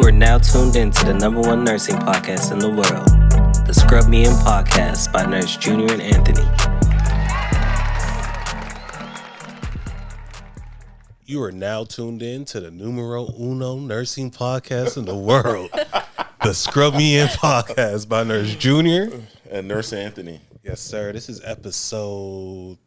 You are now tuned in to the #1 nursing podcast in the world, the Scrub Me In Podcast by Nurse Junior and Anthony. You are now tuned in to the #1 nursing podcast in the world, the Scrub Me In Podcast by Nurse Junior and Nurse Anthony. Yes, sir. This is episode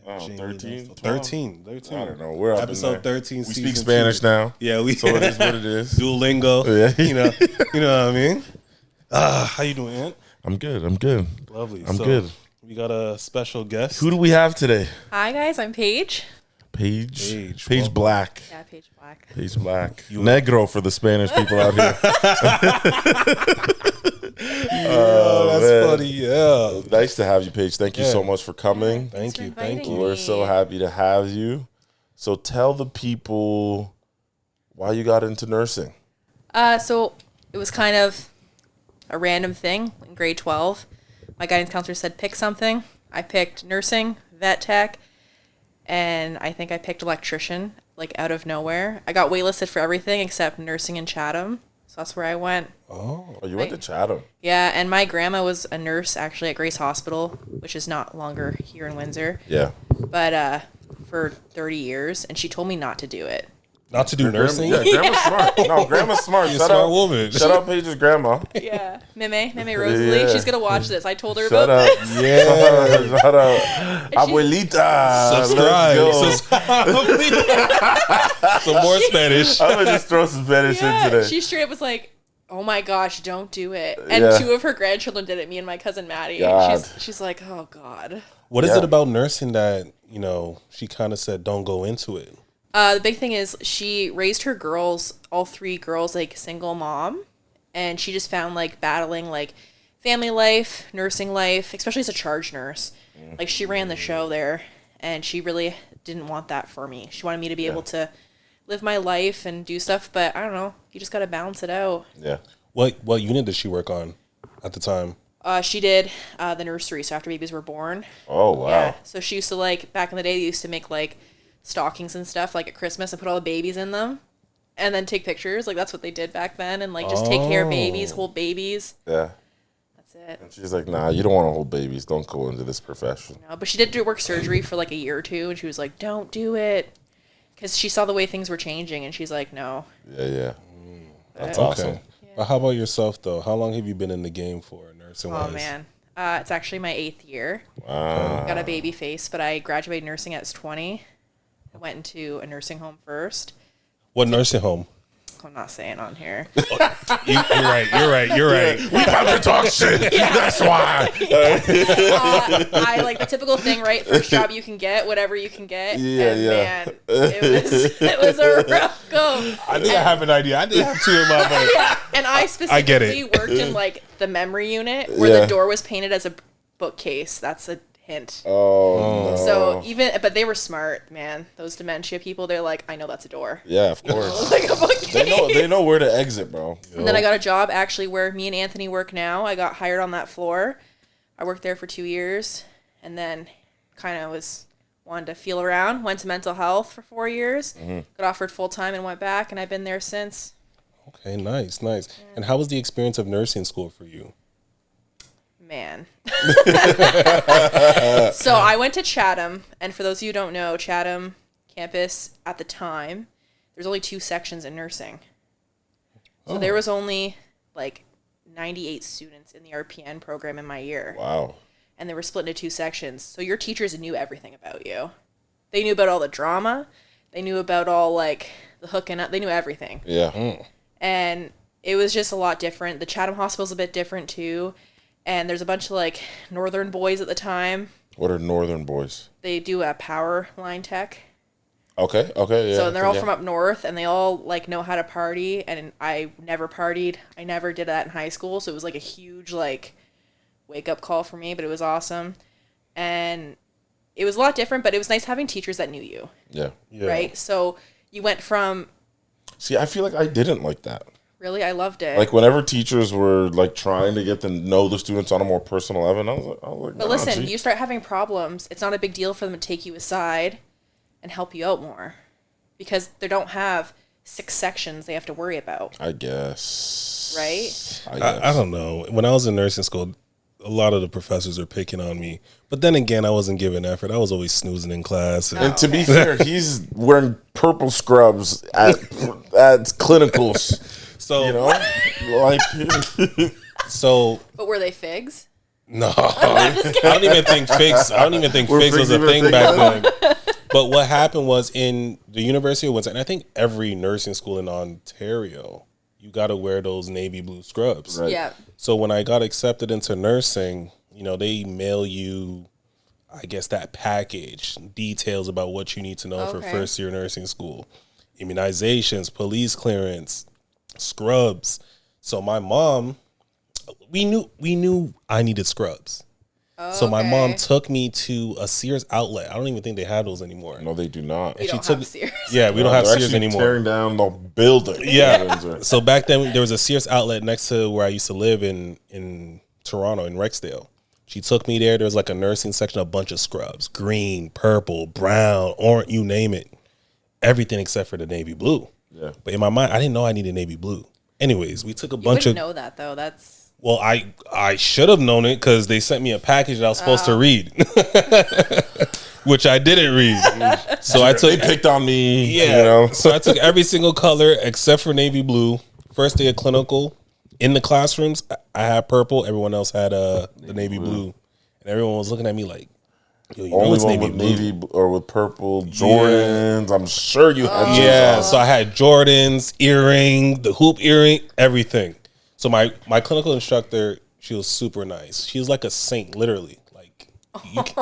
13? 13. I don't know. We're up episode in there. 13. We season speak Spanish 2. now. Yeah, so it is what it is. Duolingo. Yeah. You know what I mean? How you doing, Ant? I'm good. Lovely. I'm good. We got a special guest. Who do we have today? Hi guys, I'm Paige. Paige welcome. Black. Yeah, Paige Black. Paige Black. Negro for the Spanish people out here. That's man. funny. Yeah. Nice to have you, Paige. Thank you so much for coming. Thank you. We're so happy to have you. So tell the people why you got into nursing. So it was kind of a random thing in grade 12. My guidance counselor said pick something. I picked nursing, vet tech, and I think I picked electrician, like out of nowhere. I got waitlisted for everything except nursing in Chatham. So that's where I went. Oh, you went to Chatham. Yeah, and my grandma was a nurse actually at Grace Hospital, which is not longer here in Windsor. Yeah. But for 30 years, and she told me not to do it. Not to do nursing? Yeah, grandma's smart. No, grandma's smart. You're a smart woman. Shout out Paige's grandma. Yeah. Meme Rosalie. Yeah. She's going to watch this. I told her Shout about out. this. Yeah. Shout out. Abuelita. Subscribe. Let's go. Some more Spanish. I'm going to just throw some Spanish in today. She straight up was like, oh my gosh, don't do it. And Yeah. 2 of her grandchildren did it, me and my cousin Maddie. God. She's like, oh God. What is Yeah. it about nursing that, she kind of said don't go into it? The big thing is she raised her girls, all 3 girls, like single mom. And she just found like battling like family life, nursing life, especially as a charge nurse. Like she ran the show there and she really didn't want that for me. She wanted me to be able to live my life and do stuff, but I don't know. You just got to balance it out. Yeah. What unit did she work on at the time? She did the nursery, so after babies were born. Oh, wow. Yeah. So she used to back in the day, they used to make stockings and stuff at Christmas and put all the babies in them and then take pictures. That's what they did back then. And just take care of babies, hold babies. Yeah. That's it. And she's like, nah, you don't want to hold babies. Don't go into this profession. No, but she did do work surgery for a year or 2 and she was like, don't do it. Because she saw the way things were changing and she's like, no. Yeah. That's Okay. awesome. Well, how about yourself, though? How long have you been in the game for, nursing-wise? Oh, man. It's actually my 8th year. Wow. Got a baby face, but I graduated nursing at 20. I went into a nursing home first. What nursing home? I'm not saying on here. You're right. We have to talk shit. That's why. I like the typical thing, right? First job you can get, whatever you can get. Man, it was a rough go. I think I have an idea. I did have 2 in my mind. Yeah, and I specifically worked in the memory unit where the door was painted as a bookcase. That's a hint. Oh, no. So but they were smart, man. Those dementia people, they're like, I know that's a door. Yeah, of course. Like a bookcase. They know where to exit, bro. And then I got a job actually where me and Anthony work now. I got hired on that floor. I worked there for 2 years and then kind of wanted to feel around. Went to mental health for 4 years. Got offered full time and went back, and I've been there since. Okay, nice. And how was the experience of nursing school for you? Man. So I went to Chatham, and for those of you who don't know, Chatham campus at the time, there's only 2 sections in nursing. So there was only 98 students in the RPN program in my year. Wow. And they were split into 2 sections. So your teachers knew everything about you. They knew about all the drama. They knew about all the hooking up. They knew everything. Yeah. And it was just a lot different. The Chatham Hospital's a bit different too. And there's a bunch of northern boys at the time. What are northern boys? They do a power line tech. Okay, yeah. So they're all from up north, and they all know how to party. And I never partied. I never did that in high school. So it was a huge wake up call for me. But it was awesome, and it was a lot different. But it was nice having teachers that knew you. Yeah. Right. So you went from. See, I feel like I didn't like that. Really, I loved it. Whenever teachers were trying to get to know the students on a more personal level, I was like, but listen, you start having problems. It's not a big deal for them to take you aside and help you out more, because they don't have 6 sections they have to worry about. I guess. Right? I don't know. When I was in nursing school, a lot of the professors are picking on me. But then again, I wasn't giving effort. I was always snoozing in class. And to be fair, he's wearing purple scrubs at clinicals. So, You know, like so But were they figs? no, I don't even think figs. I don't even think figs was a figs even thing a back then. But what happened was in the University of Windsor, and I think every nursing school in Ontario, you got to wear those navy blue scrubs. Right. Yeah. So when I got accepted into nursing, you know, they mail you, I guess, that package, details about what you need to know for Okay. first year nursing school, immunizations, police clearance, scrubs. So my mom, we knew I needed scrubs. So my mom Okay. took me to a Sears outlet. I don't even think they have those anymore. no, they do not. You don't took- have Sears. Yeah, we don't have They're Sears actually anymore. tearing down the building. Yeah. So back then there was a Sears outlet next to where I used to live in Toronto, in Rexdale. She took me there. There was like a nursing section, a bunch of scrubs, green, purple, brown, orange, you name it. Everything except for the navy blue. Yeah. But in my mind, I didn't know I needed navy blue. Anyways, we took a You bunch wouldn't of. know that though. That's Well, I should have known it because they sent me a package that I was supposed to read, which I didn't read. So I They took picked on me. Yeah. You know? So I took every single color except for navy blue. First day of clinical. In the classrooms, I had purple. Everyone else had the navy blue. And everyone was looking at me like, yo, you know Only it's one navy with blue. navy or with purple Jordans. I'm sure you had those Yeah. on. So I had Jordans, earring, the hoop earring, everything. So my clinical instructor, she was super nice. She was like a saint, literally. Like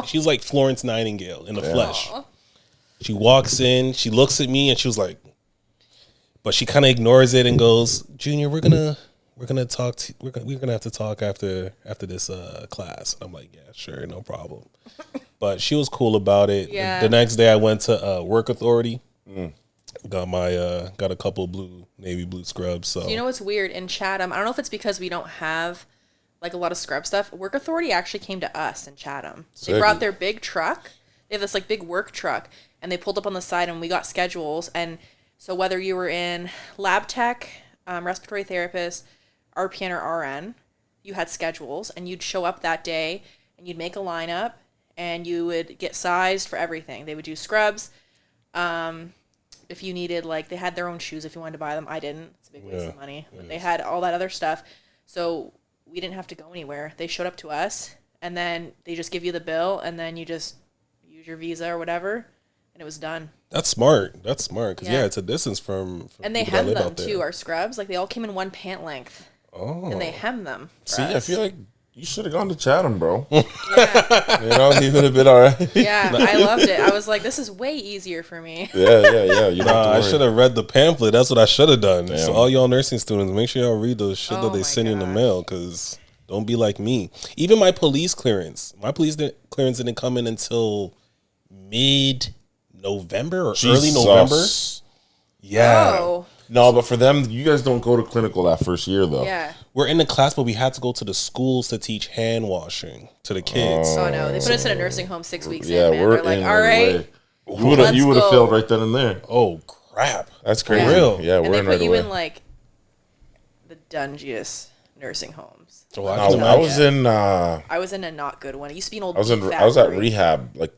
she was like Florence Nightingale in the flesh. She walks in, she looks at me, and she was like, but she kind of ignores it and goes, "Junior, we're gonna talk. We're gonna have to talk after this class." And I'm like, "Yeah, sure, no problem." But she was cool about it. Yeah. The next day, I went to Work Authority. Got my got a couple blue navy blue scrubs. So You know what's weird in Chatham? I don't know if it's because we don't have like a lot of scrub stuff. Work Authority actually came to us in Chatham. They Sick. brought their big truck. They have this like big work truck, and they pulled up on the side, and we got schedules. And so whether you were in lab tech, respiratory therapist, RPN or RN, you had schedules, and you'd show up that day, and you'd make a lineup, and you would get sized for everything. They would do scrubs. If you needed, like, they had their own shoes if you wanted to buy them. I didn't. It's a big waste of money. But they had all that other stuff. So we didn't have to go anywhere. They showed up to us, and then they just give you the bill, and then you just use your Visa or whatever, and it was done. that's smart. That's smart because Yeah. yeah, it's a distance from And they people that hem live them, out there. too, our scrubs. Like, they all came in one pant length, Oh, and they hem them. for See, I us. feel like you should have gone to Chatham, bro. Yeah, You know, he would have been all right. yeah, I loved it. I was like, this is way easier for me. Yeah. You don't have I to should worry. have read the pamphlet. That's what I should have done. Damn. So all y'all nursing students, make sure y'all read the shit Oh that they my send you in the gosh. mail because don't be like me. Even my police clearance. My clearance didn't come in until mid-November or early November. Jesus. Yeah. Oh, No, but for them, you guys don't go to clinical that first year, though. yeah. We're in the class, but we had to go to the schools to teach hand washing to the kids. Oh, no. They put us in a nursing home 6 weeks Yeah, in, man. we're They're like, in all right right. away. Let's You would have go. failed right then and there. Oh, crap. That's crazy. real? Yeah, And we're they in put right you away. in, like, the dungiest nursing homes. So I No, can I was imagine. in. I I was in a not good one. It used to be an old was beef in. I was at factory. rehab, like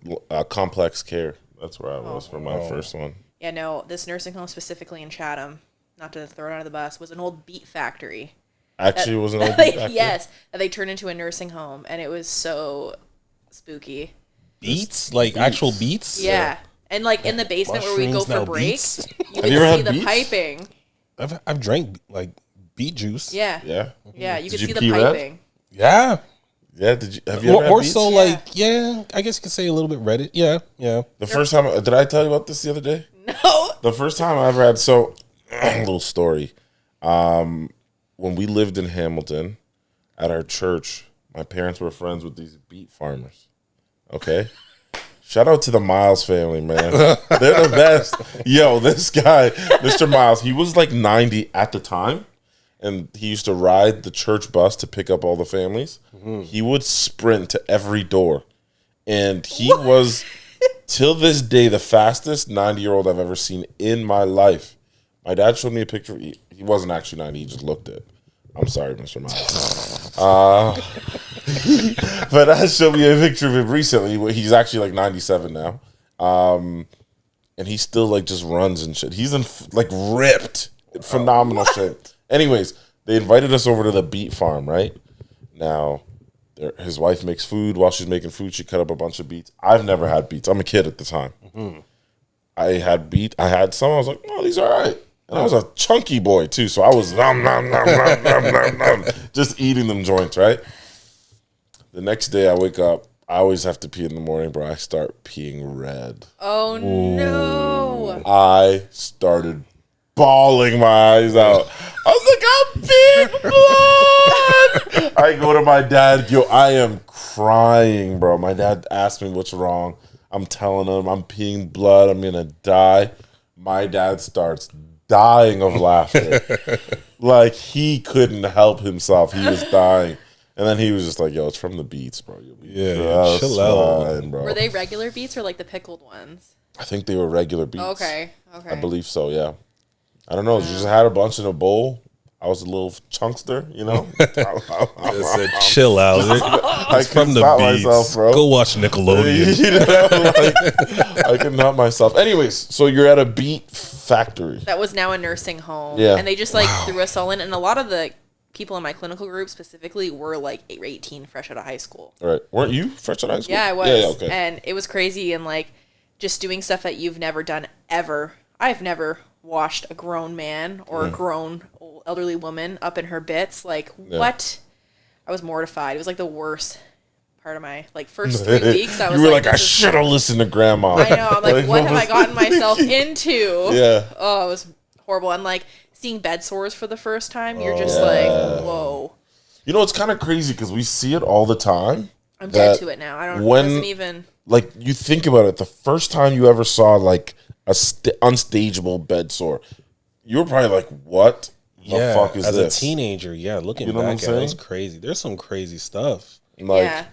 complex care. That's where I was for Oh. my first one. Yeah, no, this nursing home specifically in Chatham, not to throw it under the bus, was an old beet factory. Actually, it was an old. Like, back then. yes, that they turned into a nursing home, and it was so spooky. Beets? Like actual beets? Yeah. And, like, in the basement where we go Mushrooms, for now breaks, beets? you could you ever see had the beets? piping. I've drank like beet juice. Yeah. Yeah. Yeah, you could you see the pee red? piping. Yeah. Yeah. Did you? Have you ever had Or beets? so Yeah. like, yeah, I guess you could say a little bit Reddit. Yeah, yeah. The first time, did I tell you about this the other day? No. The first time I ever had, so little story. When we lived in Hamilton, at our church, my parents were friends with these beet farmers. Okay. Shout out to the Miles family, man. They're the best. Yo, this guy, Mr. Miles, he was like 90 at the time, and he used to ride the church bus to pick up all the families. He would sprint to every door, and he was, till this day, the fastest 90-year-old I've ever seen in my life. My dad showed me a picture. He wasn't actually 90. He just looked it. I'm sorry, Mr. Miles. But I showed me a picture of him recently. He's actually like 97 now. And he still like just runs and shit. He's in like ripped, phenomenal shape. Anyways, they invited us over to the beet farm, right? Now, his wife makes food. While she's making food, she cut up a bunch of beets. I've never had beets. I'm a kid at the time. I had beet. I had some. I was like, oh, these are all right. And I was a chunky boy too, so I was nom, nom, nom, nom, nom, nom, nom, just eating them joints, right? The next day I wake up. I always have to pee in the morning, bro. I start peeing red. Oh, no. I started bawling my eyes out. I was like, I'm peeing blood. I go to my dad. Yo, I am crying, bro. My dad asked me what's wrong. I'm telling him I'm peeing blood. I'm going to die. My dad starts dying of laughter. Like, he couldn't help himself. He was dying. And then he was just like, yo, it's from the beets, bro. You'll be chill out. fine, bro. Were they regular beets or like the pickled ones? I think they were regular beets. Okay. I believe so, yeah. I don't know. You just had a bunch in a bowl. I was a little chunkster, you know? I said, chill out. It's from the stop beats. myself, bro. Go watch Nickelodeon. You know, like, I couldn't help myself. Anyways, so you're at a beet factory. That was now a nursing home. Yeah. And they just like threw us all in. And a lot of the people in my clinical group specifically were like 18, fresh out of high school. All right. Weren't you fresh out of high school? Yeah, I was. Yeah, okay. And it was crazy and like just doing stuff that you've never done ever. I've never washed a grown man or a grown elderly woman up in her bits. Like, what? I was mortified. It was like the worst part of my like first 3 weeks. I was you were like I this is- should have listened to grandma. I know. I'm like, what have I gotten myself into? Yeah. Oh, it was horrible. And like seeing bed sores for the first time, you're just like, whoa. You know, it's kind of crazy because we see it all the time. I'm dead to it now. I don't. when- It doesn't even. Like, you think about it, the first time you ever saw like a unstageable bed sore, you were probably like, what the fuck is as this? a teenager, looking You know what I'm back at it, it's saying? crazy. There's some crazy stuff. Like, Yeah.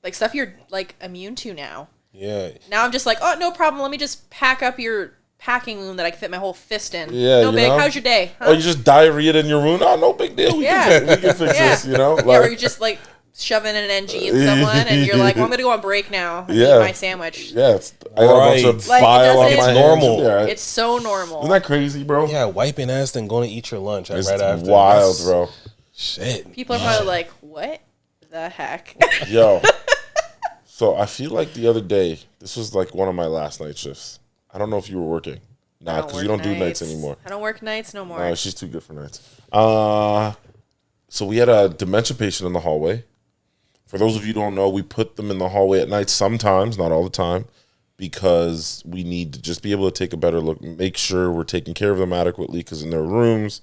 Like stuff you're like immune to now. Yeah. Now I'm just like, oh, no problem. Let me just pack up your packing wound that I can fit my whole fist in. Yeah, no you big. know? How's your day? Huh? oh, you just diarrhea in your wound? Oh, no big deal. We can fix this, you know? Yeah, or you just like shoving an NG in someone and you're like, well, I'm going to go on break now and eat my sandwich. Yeah, I got a bunch of Like, it bile on doesn't- my It's hands. normal. Yeah, It's so normal. isn't that crazy, bro? Yeah, wiping ass and going to eat your lunch It's right after. wild, That's- bro. Shit. People are probably like, what the heck? Yo. So I feel like the other day, this was like one of my last night shifts. I don't know if you were working. Nah, because you don't do nights anymore. I don't work nights no more. No, she's too good for nights. So we had a dementia patient in the hallway. For those of you who don't know, we put them in the hallway at night sometimes, not all the time, because we need to just be able to take a better look, make sure we're taking care of them adequately, because in their rooms,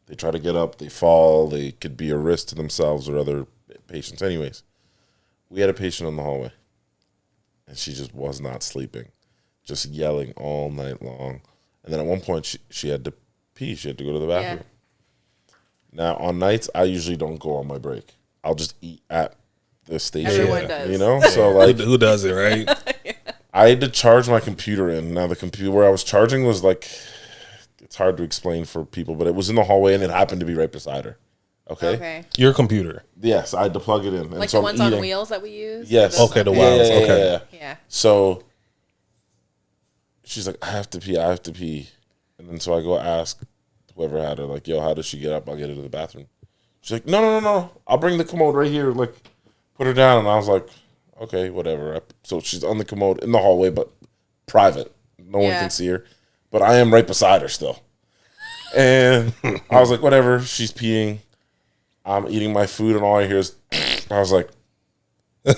they try to get up, they fall, they could be a risk to themselves or other patients. Anyways, we had a patient in the hallway, and she just was not sleeping, just yelling all night long. And then at one point, she had to pee. She had to go to the bathroom. Now, on nights, I usually don't go on my break. I'll just eat at the station. Everyone does. You know? So, like, Who does it, right? I had to charge my computer in. Now, the computer where I was charging was like, it's hard to explain for people, but it was in the hallway, and it happened to be right beside her. Okay? Your computer. Yes, I had to plug it in. And Like so the I'm ones on eating. wheels that we use? Yes. Okay, the wilds. Okay. Yeah. So she's like, I have to pee. And then so I go ask whoever had her, like, yo, how does she get up? I'll get her to the bathroom. She's like, no. I'll bring the commode right here. Like, put her down. And I was like, okay, whatever. So she's on the commode in the hallway, but private. No one can see her. But I am right beside her still. And I was like, whatever. She's peeing. I'm eating my food, and all I hear is, I was like, all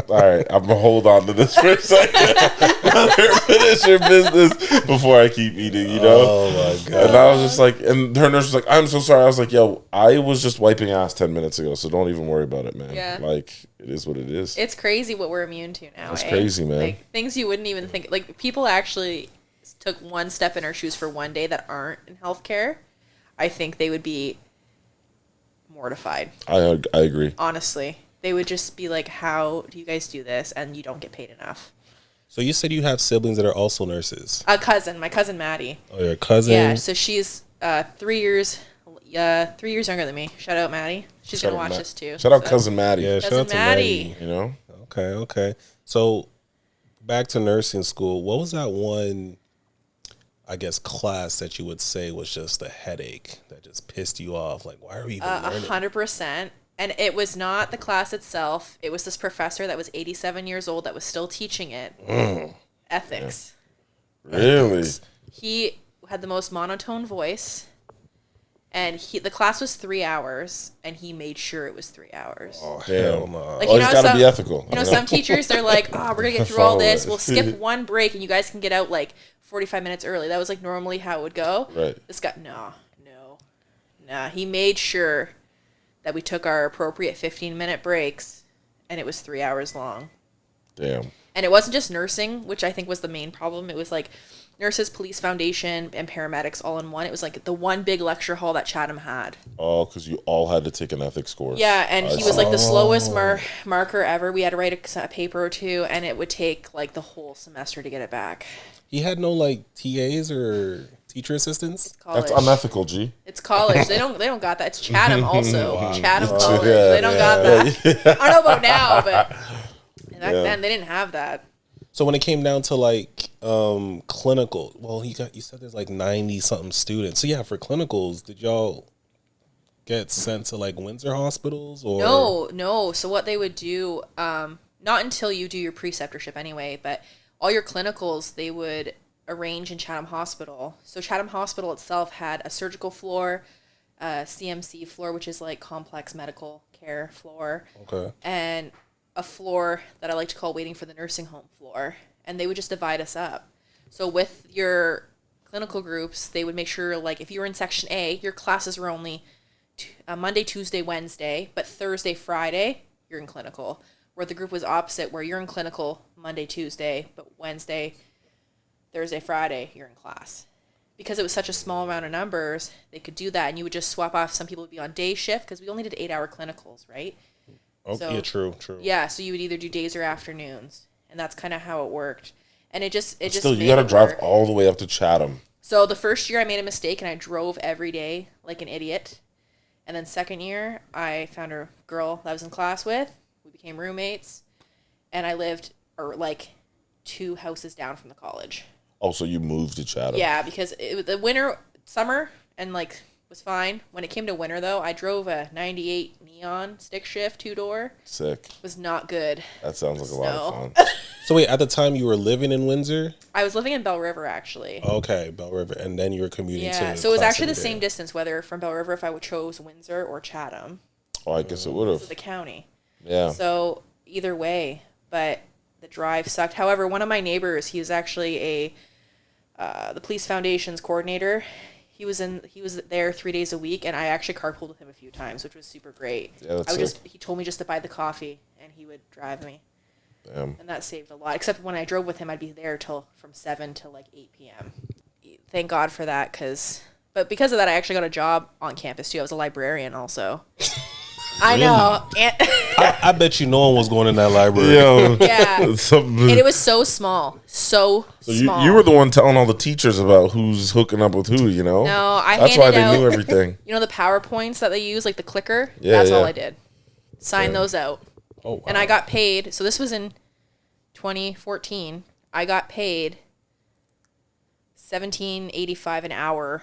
right, I'm gonna hold on to this for a second. Let her finish her business before I keep eating, you know? Oh my God. And I was just like, and her nurse was like, I'm so sorry. I was like, yo, I was just wiping ass 10 minutes ago, so don't even worry about it, man. Yeah. Like, it is what it is. It's crazy what we're immune to now. It's crazy, man. Like things you wouldn't even think. Like people actually took one step in our shoes for one day that aren't in healthcare. I think they would be mortified. I agree. Honestly, they would just be like, "How do you guys do this?" And you don't get paid enough. So you said you have siblings that are also nurses. My cousin Maddie. Oh, your cousin. Yeah, so she's 3 years 3 years younger than me. Shout out Maddie. She's gonna watch this too. Shout out cousin Maddie. Yeah, shout out to Maddie. You know. Okay. So back to nursing school. What was that one, I guess, class that you would say was just a headache that just pissed you off? Like, why are we even learning? 100%. And it was not the class itself. It was this professor that was 87 years old that was still teaching it. Ethics. Yeah. Really? Ethics. He had the most monotone voice. And the class was 3 hours, and he made sure it was 3 hours. Oh, hell no. Like, It's got to be ethical. You know, some teachers, they're like, oh, we're going to get through all this. We'll skip one break, and you guys can get out, like, 45 minutes early. That was, like, normally how it would go. Right. This guy, nah. He made sure that we took our appropriate 15-minute breaks, and it was 3 hours long. Damn. And it wasn't just nursing, which I think was the main problem. It was, like, nurses, police foundation, and paramedics all in one. It was like the one big lecture hall that Chatham had. Oh, because you all had to take an ethics course. Yeah, and he was like the slowest marker ever. We had to write a paper or two, and it would take like the whole semester to get it back. He had no like TAs or teacher assistants? College. That's unethical, G. It's college. They don't got that. It's Chatham also. Wow. Chatham College. Yeah, They don't got that. I don't know about now, but back then they didn't have that. So when it came down to like clinical, well, you said there's like 90 something students. So yeah, for clinicals, did y'all get sent to like Windsor hospitals or No. So what they would do, not until you do your preceptorship anyway, but all your clinicals they would arrange in Chatham Hospital. So Chatham Hospital itself had a surgical floor, a CMC floor, which is like complex medical care floor. Okay. And a floor that I like to call waiting for the nursing home floor. And they would just divide us up. So with your clinical groups, they would make sure, like, if you were in Section A, your classes were only Monday, Tuesday, Wednesday, but Thursday, Friday, you're in clinical. Where the group was opposite, where you're in clinical Monday, Tuesday, but Wednesday, Thursday, Friday, you're in class. Because it was such a small amount of numbers, they could do that. And you would just swap off. Some people would be on day shift, because we only did 8-hour clinicals, right? Oh, So, yeah, true. Yeah, so you would either do days or afternoons, and that's kind of how it worked. And it just Still, you made got to it drive work. all the way up to Chatham. So the first year I made a mistake and I drove every day like an idiot. And then second year I found a girl that I was in class with. We became roommates, and I lived like 2 houses down from the college. Oh, so you moved to Chatham? Yeah, because it was the summer, and like was fine. When it came to winter though, I drove a 98 Neon stick shift 2-door. Sick. Was not good. That sounds like a lot of fun. So wait, at the time you were living in Windsor? I was living in Bell River actually. Okay, Bell River, and then you were commuting to Yeah, so it was class actually the every day. same distance, whether from Bell River if I would chose Windsor or Chatham. Oh, I guess it would This is have. the county. Yeah. So either way, but the drive sucked. However, one of my neighbors, he was actually the police foundation's coordinator. He was there 3 days a week, and I actually carpooled with him a few times, which was super great. Yeah, that's he told me just to buy the coffee, and he would drive me. Damn. And that saved a lot. Except when I drove with him, I'd be there from 7 to like 8 p.m. Thank God for that, but because of that, I actually got a job on campus too. I was a librarian also. I know. And I bet you no one was going in that library. Yo. yeah. And it was so small. So small. You were the one telling all the teachers about who's hooking up with who, you know? No, That's why handed they knew out- everything. You know the PowerPoints that they use, like the clicker? Yeah, That's all yeah. I did. Sign those out. Oh, wow. And I got paid. So this was in 2014. I got paid $17.85 an hour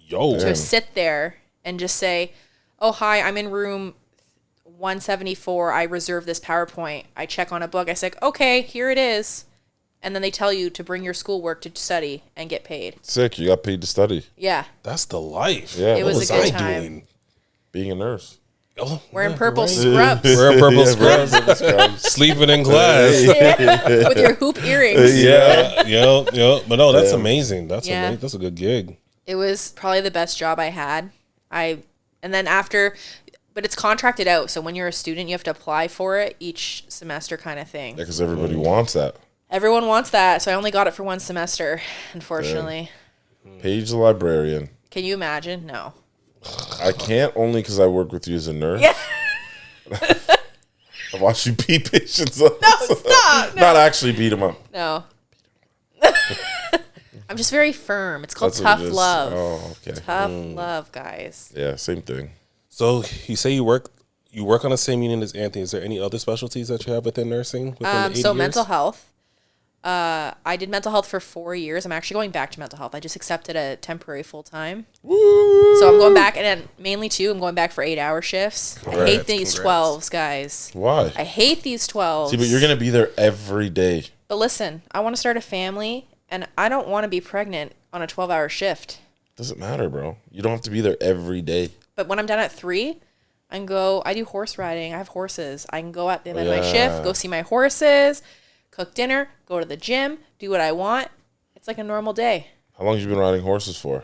Yo. to sit there and just say, "Oh, hi, I'm in room 174. I reserved this PowerPoint." I check on a book. I say, "Okay, here it is." And then they tell you to bring your schoolwork to study and get paid. Sick. You got paid to study. Yeah. That's the life. Yeah. It What was a good I time. doing? Being a nurse. Oh, Wearing yeah, purple right. scrubs. Wearing purple Yeah, scrubs. Sleeping in class. With your hoop earrings. Yeah. But no, that's Damn. amazing. That's Yeah. that's a good gig. It was probably the best job I had. But it's contracted out. So when you're a student, you have to apply for it each semester kind of thing. Yeah, because everybody wants that. Everyone wants that. So I only got it for one semester, unfortunately. Paige the librarian. Can you imagine? No. I can't only because I work with you as a nurse. Yeah. I watch you beat patients up. No, stop. No. Not actually beat them up. No, No. I'm just very firm. It's called That's what tough it is. love. Oh, okay. Tough love, guys. Yeah, same thing. So you say you work on the same unit as Anthony. Is there any other specialties that you have within nursing? Within the 80 So years? mental health. I did mental health for 4 years. I'm actually going back to mental health. I just accepted a temporary full-time. So I'm going back, and then mainly too, I'm going back for 8-hour shifts. I hate these 12s, guys. Why? I hate these 12s. See, but you're going to be there every day. But listen, I want to start a family, and I don't want to be pregnant on a 12-hour shift. Doesn't matter, bro. You don't have to be there every day. But when I'm done at 3, I do horse riding. I have horses. I can go at the end of my shift, go see my horses, cook dinner, go to the gym, do what I want. It's like a normal day. How long have you been riding horses for?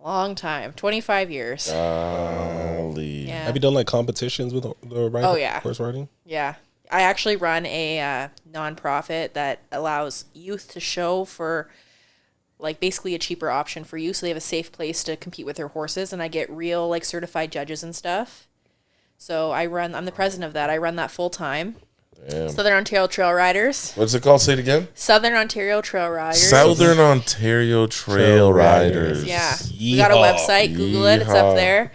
Long time. 25 years. Golly. Yeah. Have you done like competitions with the riding? Oh, yeah. Horse riding? Yeah. I actually run a nonprofit that allows youth to show for like basically a cheaper option for you. So they have a safe place to compete with their horses, and I get real like certified judges and stuff. So I'm the president of that. I run that full time. Damn. Southern Ontario Trail Riders. What's it called? Say it again. Southern Ontario Trail Riders. Southern Ontario Trail Riders. Yeah. We got a website. Google it. It's up Yeehaw. there.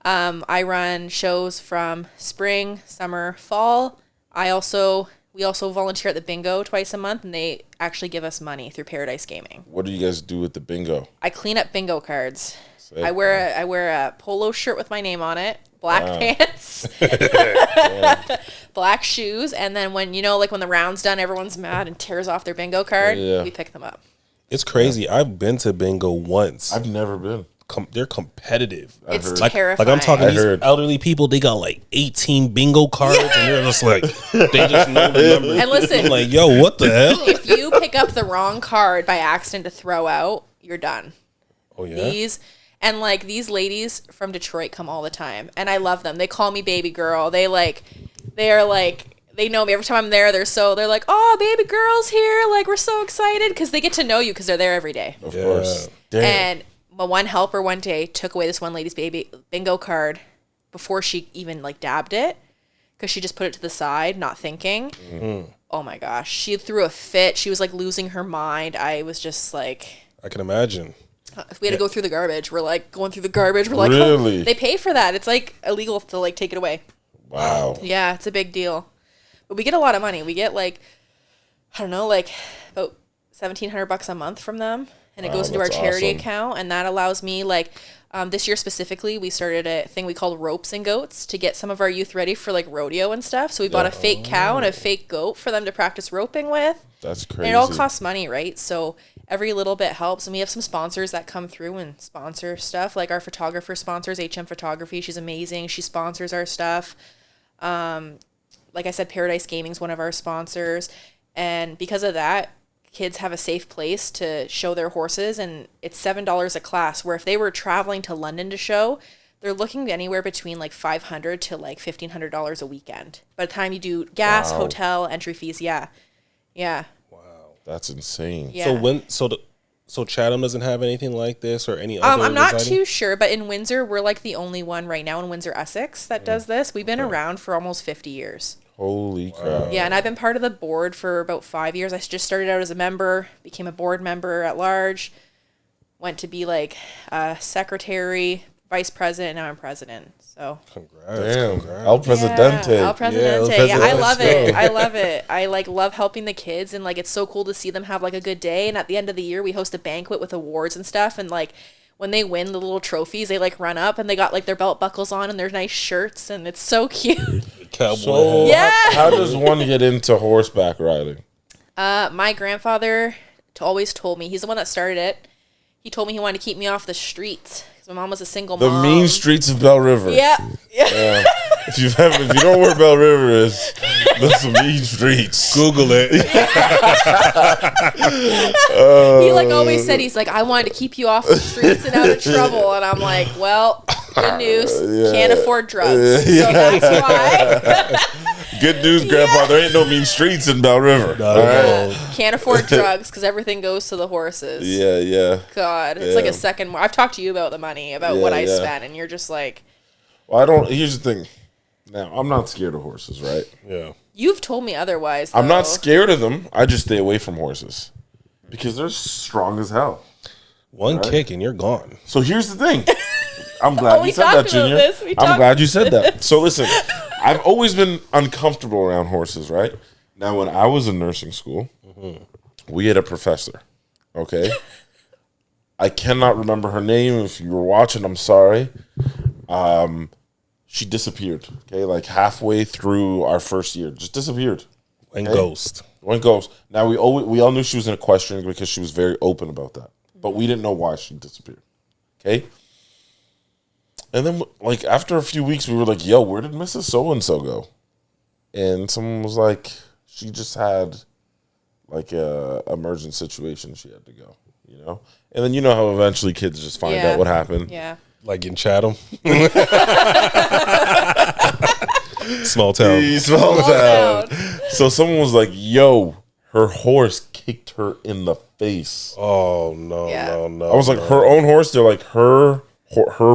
I run shows from spring, summer, fall. We also volunteer at the bingo twice a month, and they actually give us money through Paradise Gaming. What do you guys do with the bingo? I clean up bingo cards. Sick. I wear a polo shirt with my name on it, black pants, black shoes, and then when when the round's done, everyone's mad and tears off their bingo card. Yeah. We pick them up. It's crazy. I've been to bingo once. I've never been. They're competitive. It's heard. Like terrifying. I'm talking I these heard. elderly people. They got like 18 bingo cards, and you're just like, they just know the numbers. And listen, I'm like, yo, what the hell? if you pick up the wrong card by accident to throw out, you're done. Oh yeah. These ladies from Detroit come all the time, and I love them. They call me baby girl. They know me every time I'm there. They're like, oh, baby girl's here. Like, we're so excited because they get to know you because they're there every day. Of course. Damn. And my one helper one day took away this one lady's baby bingo card before she even like dabbed it because she just put it to the side, not thinking. Mm-hmm. Oh my gosh. She threw a fit. She was like losing her mind. I was just like, I can imagine. we had to go through the garbage. We're like going through the garbage. We're like, Really? oh, they pay for that. It's like illegal to like take it away. Wow. Yeah, it's a big deal. But we get a lot of money. We get like, I don't know, like about $1,700 a month from them. And it goes into our that's charity awesome. account. And that allows me like, this year specifically, we started a thing we called Ropes and Goats to get some of our youth ready for like rodeo and stuff. So we bought a fake cow and a fake goat for them to practice roping with. That's crazy. And it all costs money, right? So every little bit helps. And we have some sponsors that come through and sponsor stuff. Like our photographer sponsors HM Photography. She's amazing. She sponsors our stuff. Like I said, Paradise Gaming is one of our sponsors. And because of that, kids have a safe place to show their horses. And it's $7 a class, where if they were traveling to London to show, they're looking anywhere between like $500 to like $1,500 a weekend. By the time you do gas, Wow. hotel, entry fees, yeah. That's insane. Yeah. So Chatham doesn't have anything like this or any other. I'm not residing? too sure, but in Windsor, we're like the only one right now in Windsor, Essex that does this. We've been around for almost 50 years. Holy crap. Yeah, and I've been part of the board for about 5 years. I just started out as a member, became a board member at large, went to be like secretary, vice president, and now I'm president. So Congrats. Damn. Congrats. El Presidente. Yeah, El Presidente. Yeah, I Let's love go. it. I love it. I like love helping the kids, and like it's so cool to see them have like a good day. And at the end of the year, we host a banquet with awards and stuff. And like when they win the little trophies, they like run up and they got like their belt buckles on and their nice shirts, and it's so cute. Cowboy. So Yeah. how does one get into horseback riding? My grandfather always told me, he's the one that started it. He told me he wanted to keep me off the streets because my mom was a single The mom. mean streets of Bell River. Yeah. If you don't know where Bell River is, that's some mean streets. Google it. He like always said, he's like, I wanted to keep you off the streets and out of trouble. And I'm like, well, good news. Can't afford drugs. So that's why. Good news, Grandpa. There ain't no mean streets in Bell River. Not at all. Can't afford drugs because everything goes to the horses. Yeah. God, it's like Yeah. a second. I've talked to you about the money, about what I spent, and you're just like, Well, here's the thing. Now, I'm not scared of horses, right? Yeah. You've told me otherwise, though. I'm not scared of them. I just stay away from horses because they're strong as hell. One kick and you're gone. So here's the thing. I'm glad you said that, Junior. I'm glad you said that. So listen, I've always been uncomfortable around horses, right? Now, when I was in nursing school, we had a professor, okay? I cannot remember her name. If you were watching, I'm sorry. She disappeared, okay? Like halfway through our first year. Just disappeared. And ghost. Went ghost. Now, we all knew she was an equestrian because she was very open about that. But we didn't know why she disappeared, okay? And then, like, after a few weeks, we were like, yo, where did Mrs. So-and-so go? And someone was like, she just had, like, a emergent situation. She had to go, you know? And then you know how eventually kids just find out what happened. Yeah. Like in Chatham. Small town. Small town. So someone was like, yo, her horse kicked her in the face. Oh, no. I was like, her own horse? They're like, her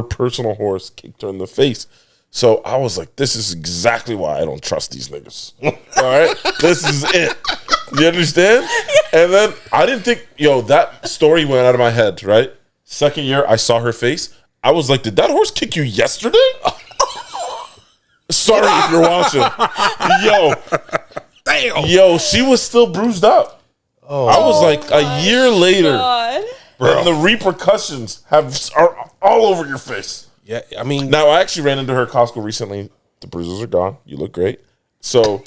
personal horse kicked her in the face. So I was like, this is exactly why I don't trust these niggas. All right? This is it. You understand? And then I didn't think, that story went out of my head, right? Second year, I saw her face. I was like, did that horse kick you yesterday? Sorry if you're watching. Damn. Yo, she was still bruised up. Oh, I was like, a year later, and the repercussions are all over your face. Yeah, I mean, now I actually ran into her at Costco recently. The bruises are gone. You look great. So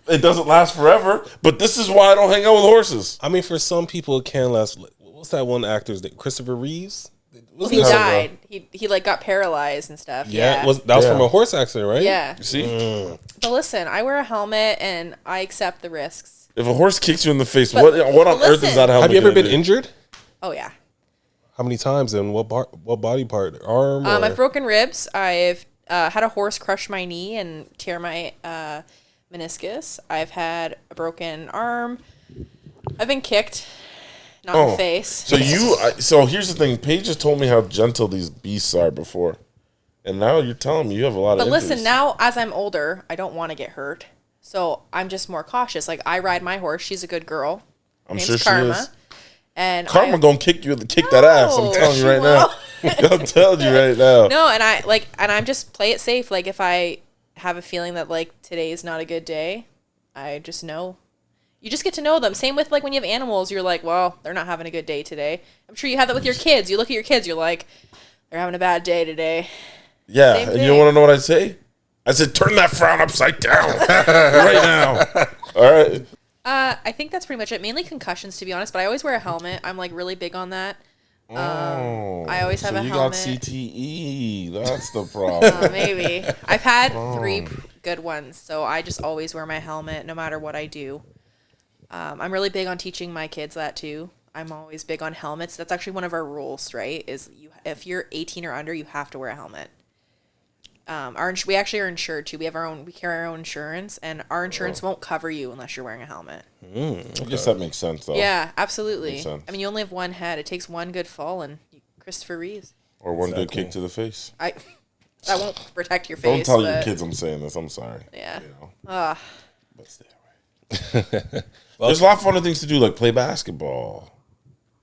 it doesn't last forever, but this is why I don't hang out with horses. I mean, for some people, it can last. What's that one actor's name? Christopher Reeves? Well, he died. He like got paralyzed and stuff. Yeah, that was from a horse accident, right? Yeah. You see? But listen, I wear a helmet and I accept the risks. If a horse kicks you in the face, what on earth is that helmet? Have you ever been injured? Oh yeah. How many times and what body part? Arm? I've broken ribs. I've had a horse crush my knee and tear my meniscus. I've had a broken arm. I've been kicked. Not in the face. So here's the thing. Paige just told me how gentle these beasts are before. And now you're telling me you have a lot of injuries. But listen, now as I'm older, I don't want to get hurt. So I'm just more cautious. Like, I ride my horse. She's a good girl. I'm sure she is. And Karma gonna kick that ass. I'm telling you right now. I'm telling you right now. No, and I'm just play it safe. Like, if I have a feeling that, like, today is not a good day, I just know. You just get to know them. Same with, like, when you have animals, you're like, well, they're not having a good day today. I'm sure you have that with your kids. You look at your kids, you're like, they're having a bad day today. Yeah, and you want to know what I say? I said, turn that frown upside down right now. All right. I think that's pretty much it. Mainly concussions, to be honest, but I always wear a helmet. I'm, like, really big on that. I always have a helmet. So you got CTE. That's the problem. Maybe. I've had 3 good ones, so I just always wear my helmet no matter what I do. I'm really big on teaching my kids that too. I'm always big on helmets. That's actually one of our rules, right? Is if you're 18 or under, you have to wear a helmet. We actually are insured too. We carry our own insurance, and our insurance won't cover you unless you're wearing a helmet. I guess that makes sense, though. Yeah, absolutely. I mean, you only have one head. It takes one good fall, and Christopher Reeves. Or one good kick to the face. That won't protect your face. Don't tell your kids I'm saying this. I'm sorry. Yeah. But stay away. There's a lot of fun things to do, like play basketball.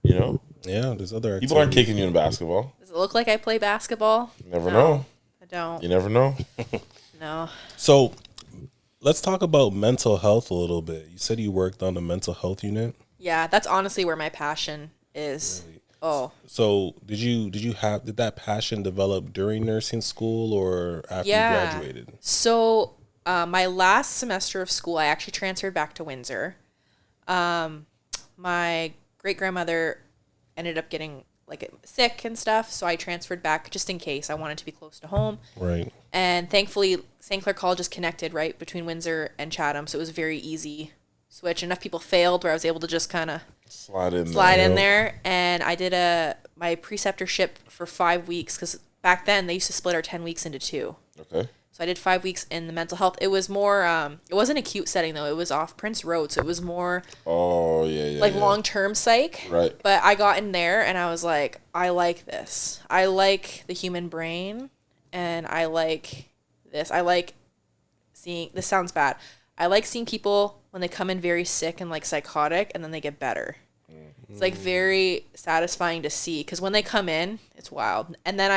You know? Yeah, there's other activities. People aren't kicking you in basketball. Does it look like I play basketball? You never know. I don't. You never know. No. So let's talk about mental health a little bit. You said you worked on the mental health unit. Yeah, that's honestly where my passion is. Really? Oh. So did that passion develop during nursing school or after you graduated? So my last semester of school, I actually transferred back to Windsor. My great-grandmother ended up getting sick and stuff, so I transferred back just in case. I wanted to be close to home. Right. And thankfully, St. Clair College is connected, right, between Windsor and Chatham, so it was a very easy switch. Enough people failed where I was able to just kind of slide in there. And I did my preceptorship for 5 weeks, because back then they used to split our 10 weeks into 2. Okay. So I did 5 weeks in the mental health. It was more, it wasn't acute setting though. It was off Prince Road. So it was more long-term psych. Right. But I got in there and I was like, I like this. I like the human brain, and I like this. I like seeing, this sounds bad. I like seeing people when they come in very sick and like psychotic and then they get better. It's like very satisfying to see because when they come in, it's wild. And then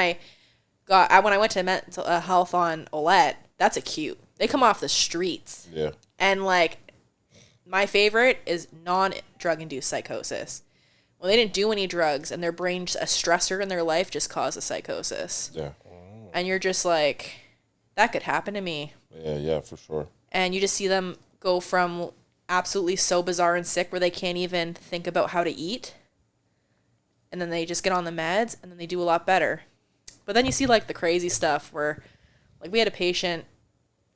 when I went to mental health on Olette, that's acute. They come off the streets. Yeah. And like my favorite is non-drug induced psychosis. When they didn't do any drugs and their brain's a stressor in their life just caused a psychosis. Yeah. And you're just like, that could happen to me. Yeah, for sure. And you just see them go from absolutely so bizarre and sick where they can't even think about how to eat. And then they just get on the meds and then they do a lot better. But then you see like the crazy stuff where like we had a patient,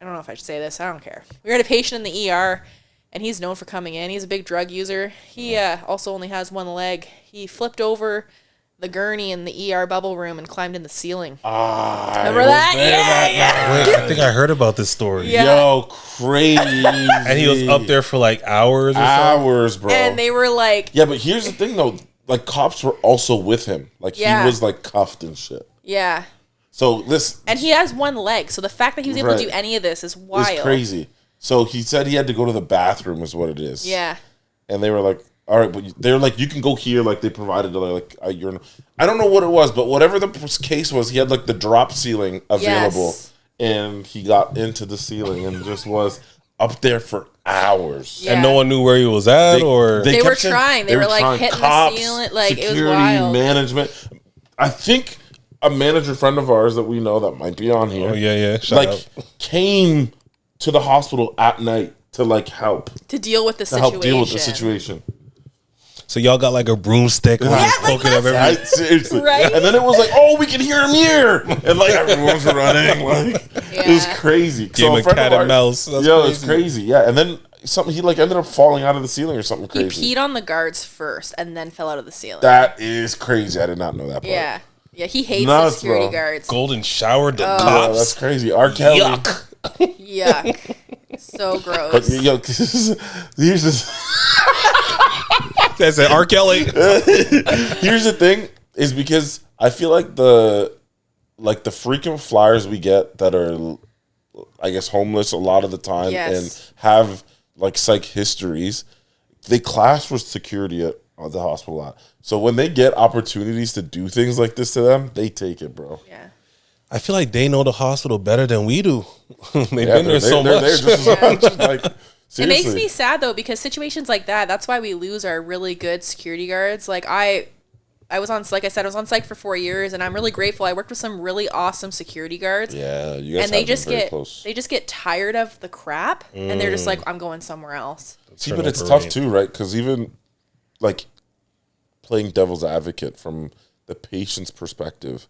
I don't know if I should say this, I don't care. We had a patient in the ER and he's known for coming in. He's a big drug user. He also only has one leg. He flipped over the gurney in the ER bubble room and climbed in the ceiling. Remember that? Yeah. Wait, I think I heard about this story. Yeah. Yo, crazy. And he was up there for like hours or hours, bro. And they were like, yeah, but here's the thing though. Like cops were also with him. Like he was like cuffed and shit. yeah. So this And he has one leg. So the fact that he was able to Right. do any of this is wild. is crazy. So he said he had to go to the bathroom is what it is. Yeah. And they were like, all right, but they're like, you can go here. Like they provided like a urinal. I don't know what it was, but whatever the case was, he had like the drop ceiling available. Yes. And he got into the ceiling and just was up there for hours. Yeah. And no one knew where he was at, or They were kept saying- trying. They were, like, trying. hitting the Cops, ceiling. Like, it was security, wild. management. I think a manager friend of ours that we know that might be on here. oh yeah, shout out. Came to the hospital at night to like help to deal with the to situation. help deal with the situation. So y'all got like a broomstick, and Yeah, just like, poking up every. Right? Seriously. Right? And then it was like, oh, we can hear him here. And like everyone's running. Like it was Yeah. crazy. Game a of friend cat of and mouse. That's yo, crazy. it's crazy. Yeah. And then something he like ended up falling out of the ceiling or something He crazy. peed on the guards first and then fell out of the ceiling. That is crazy. I did not know that part. yeah. Yeah, he hates Nuts, the security bro. guards. Golden shower the Yeah, cops. that's crazy. R. Kelly. Yuck. Yuck. So gross. But yo, here's this. That's it. R. Kelly. Here's the thing: is because I feel like the frequent flyers we get that are, I guess, homeless a lot of the time Yes. and have like psych histories, they clash with security at the hospital a lot. So when they get opportunities to do things like this to them, they take it, bro. yeah. I feel like they know the hospital better than we do. They've Yeah, been there so much. They're just as much. Like, It seriously. makes me sad though because situations like that, that's why we lose our really good security guards. Like I was on, like I said, I was on psych for 4 years, and I'm really grateful. I worked with some really awesome security guards. Yeah, you guys And they have been just very get close. they just get tired of the crap, and they're just like, I'm going somewhere else. See, Turn but it's up tough rate. too, right? Because even like playing devil's advocate from the patient's perspective,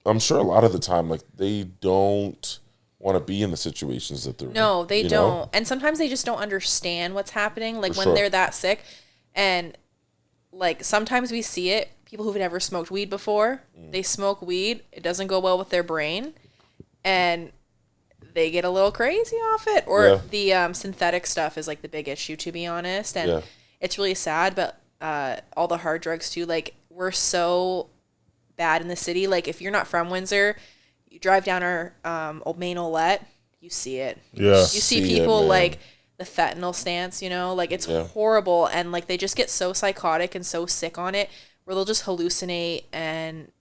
I'm sure a lot of the time, like they don't want to be in the situations that they're in. No, they you don't. know? And sometimes they just don't understand what's happening. Like For when sure. they're that sick, and like sometimes we see it. People who've never smoked weed before, they smoke weed. It doesn't go well with their brain, and they get a little crazy off it. Or the synthetic stuff is like the big issue, to be honest. And it's really sad. But all the hard drugs too. Like we're so bad in the city. Like if you're not from Windsor, you drive down our old main Olette, you see it. Yeah. You see See it, people man. like the fentanyl stance, you know, like it's horrible, and like they just get so psychotic and so sick on it where they'll just hallucinate and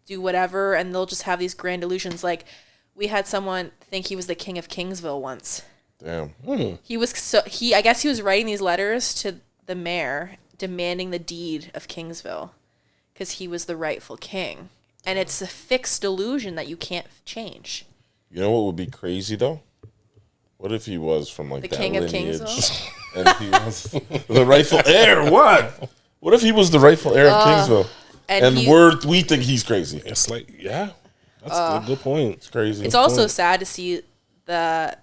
do whatever, and they'll just have these grand illusions. Like we had someone think he was the king of Kingsville once. Damn. He was I guess he was writing these letters to the mayor demanding the deed of Kingsville because he was the rightful king. And it's a fixed delusion that you can't change. You know what would be crazy though? What if he was from like The that king of lineage, Kingsville? and he was the rightful heir? What? What if he was the rightful heir of Kingsville? And we think he's crazy. It's like, yeah, that's a good point. It's crazy. It's also sad to see the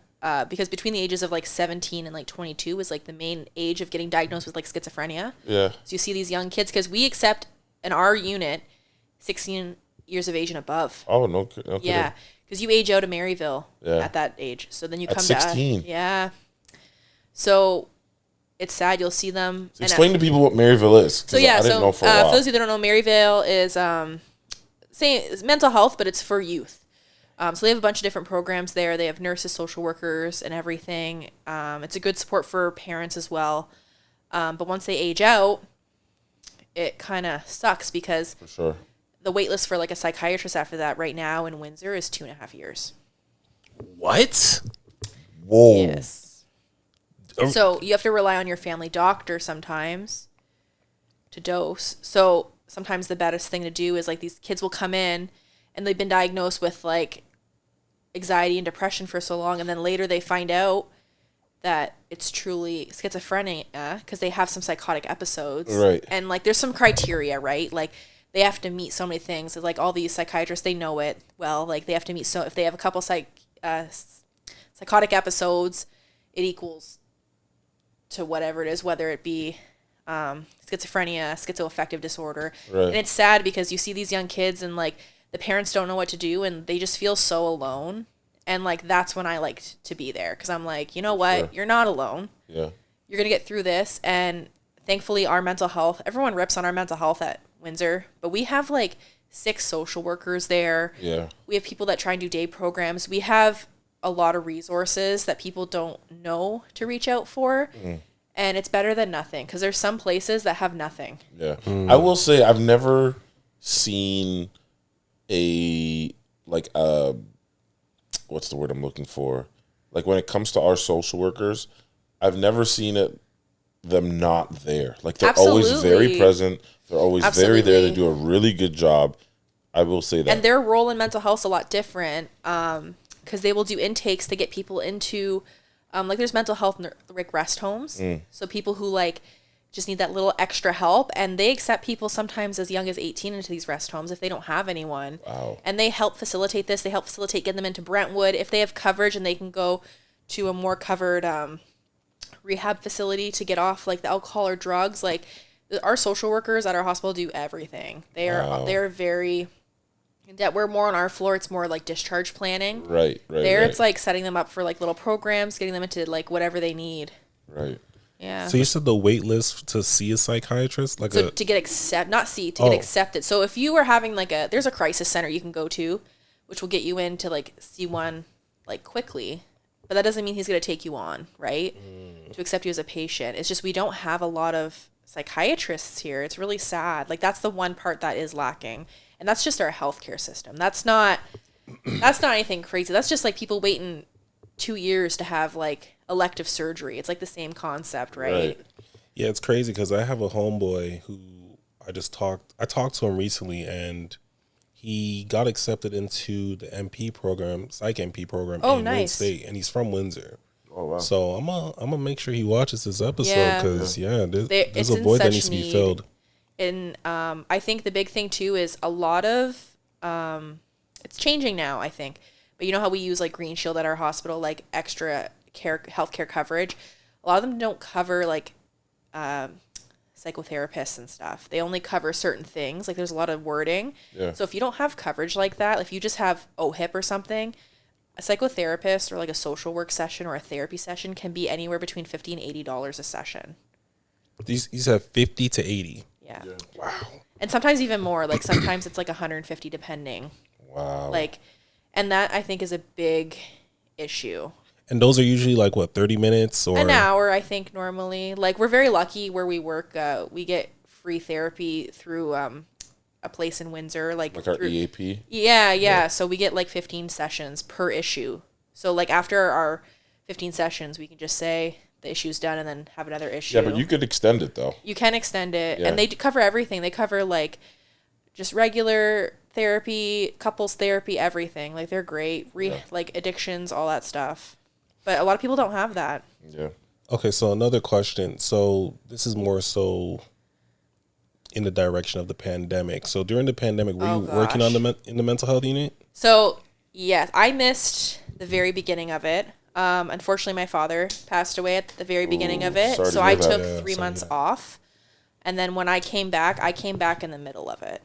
because between the ages of like 17 and like 22 was like the main age of getting diagnosed with like schizophrenia. Yeah. So you see these young kids because we accept in our unit 16 years of age and above. Oh no. Okay. Yeah, because you age out of Maryville Yeah. at that age. So then you At come 16. to yeah. So it's sad. You'll see them. So explain to people what Maryville is. 'Cause So yeah, I didn't know for a while. for those of you that don't know, Maryville is same it's mental health, but it's for youth. So they have a bunch of different programs there. They have nurses, social workers, and everything. It's a good support for parents as well. But once they age out, it kind of sucks because For sure. the wait list for like a psychiatrist after that right now in Windsor is 2.5 years. What? Whoa. Yes. So you have to rely on your family doctor sometimes to dose. So sometimes the best thing to do is like these kids will come in and they've been diagnosed with like anxiety and depression for so long, and then later they find out that it's truly schizophrenia because they have some psychotic episodes. Right. And like there's some criteria, right? Like they have to meet so many things. It's like all these psychiatrists, they know it well. Like they have to meet, so if they have a couple psychotic episodes, it equals to whatever it is, whether it be schizophrenia, schizoaffective disorder. Right. And it's sad because you see these young kids and like the parents don't know what to do and they just feel so alone. And like that's when I like to be there because I'm like, you know what? Sure. You're not alone. Yeah. You're going to get through this. And thankfully our mental health, everyone rips on our mental health at Windsor, but we have like 6 social workers there. Yeah. We have people that try and do day programs. We have a lot of resources that people don't know to reach out for. And it's better than nothing because there's some places that have nothing. Yeah. I will say I've never seen what's the word I'm looking for? Like when it comes to our social workers, I've never seen them not there. Like they're always very present. They're always very there. They do a really good job. I will say that. And their role in mental health is a lot different because they will do intakes to get people into, like there's mental health like rest homes. So people who like just need that little extra help, and they accept people sometimes as young as 18 into these rest homes if they don't have anyone. Wow. And they help facilitate this. They help facilitate getting them into Brentwood if they have coverage, and they can go to a more covered rehab facility to get off like the alcohol or drugs. Like our social workers at our hospital do everything. They're very, that we're more on our floor. It's more like discharge planning. Right. It's like setting them up for like little programs, getting them into like whatever they need. Right. Yeah. So you said the wait list to see a psychiatrist, like to get get accepted. So if you are having like there's a crisis center you can go to, which will get you in to like see one like quickly, but that doesn't mean he's going to take you on, right? To accept you as a patient. It's just we don't have a lot of psychiatrists here. It's really sad. Like that's the one part that is lacking, and that's just our healthcare system. That's not anything crazy. That's just like people waiting 2 years to have like elective surgery. It's like the same concept, right? Yeah, it's crazy because I have a homeboy who I talked to him recently, and he got accepted into the MP program, psych MP program in Wayne State, and he's from Windsor. Oh wow! So I'm gonna make sure he watches this episode because there's a void that needs to be filled. And I think the big thing too is a lot of it's changing now, I think. But you know how we use like Green Shield at our hospital, like extra healthcare coverage. A lot of them don't cover like psychotherapists and stuff. They only cover certain things. Like there's a lot of wording. Yeah. So if you don't have coverage like that, if you just have OHIP or something, a psychotherapist or like a social work session or a therapy session can be anywhere between $50 and $80 a session. These have 50 to 80. Yeah. Wow. And sometimes even more. Like sometimes it's like 150 depending. Wow. Like, and that I think is a big issue. And those are usually like what, 30 minutes or an hour, I think normally. Like we're very lucky where we work. We get free therapy through a place in Windsor, like our EAP. Yeah. So we get like 15 sessions per issue. So like after our 15 sessions, we can just say the issue's done and then have another issue. Yeah, but you could extend it though. You can extend it, Yeah. and they cover everything. They cover like just regular therapy, couples therapy, everything. Like they're great. Like addictions, all that stuff. But a lot of people don't have that. Yeah. Okay, so another question. So this is more so in the direction of the pandemic. So during the pandemic, were you working on in the mental health unit? So yes, I missed the very beginning of it. Unfortunately, my father passed away at the very beginning of it. So I took 3 months off. And then when I came back in the middle of it.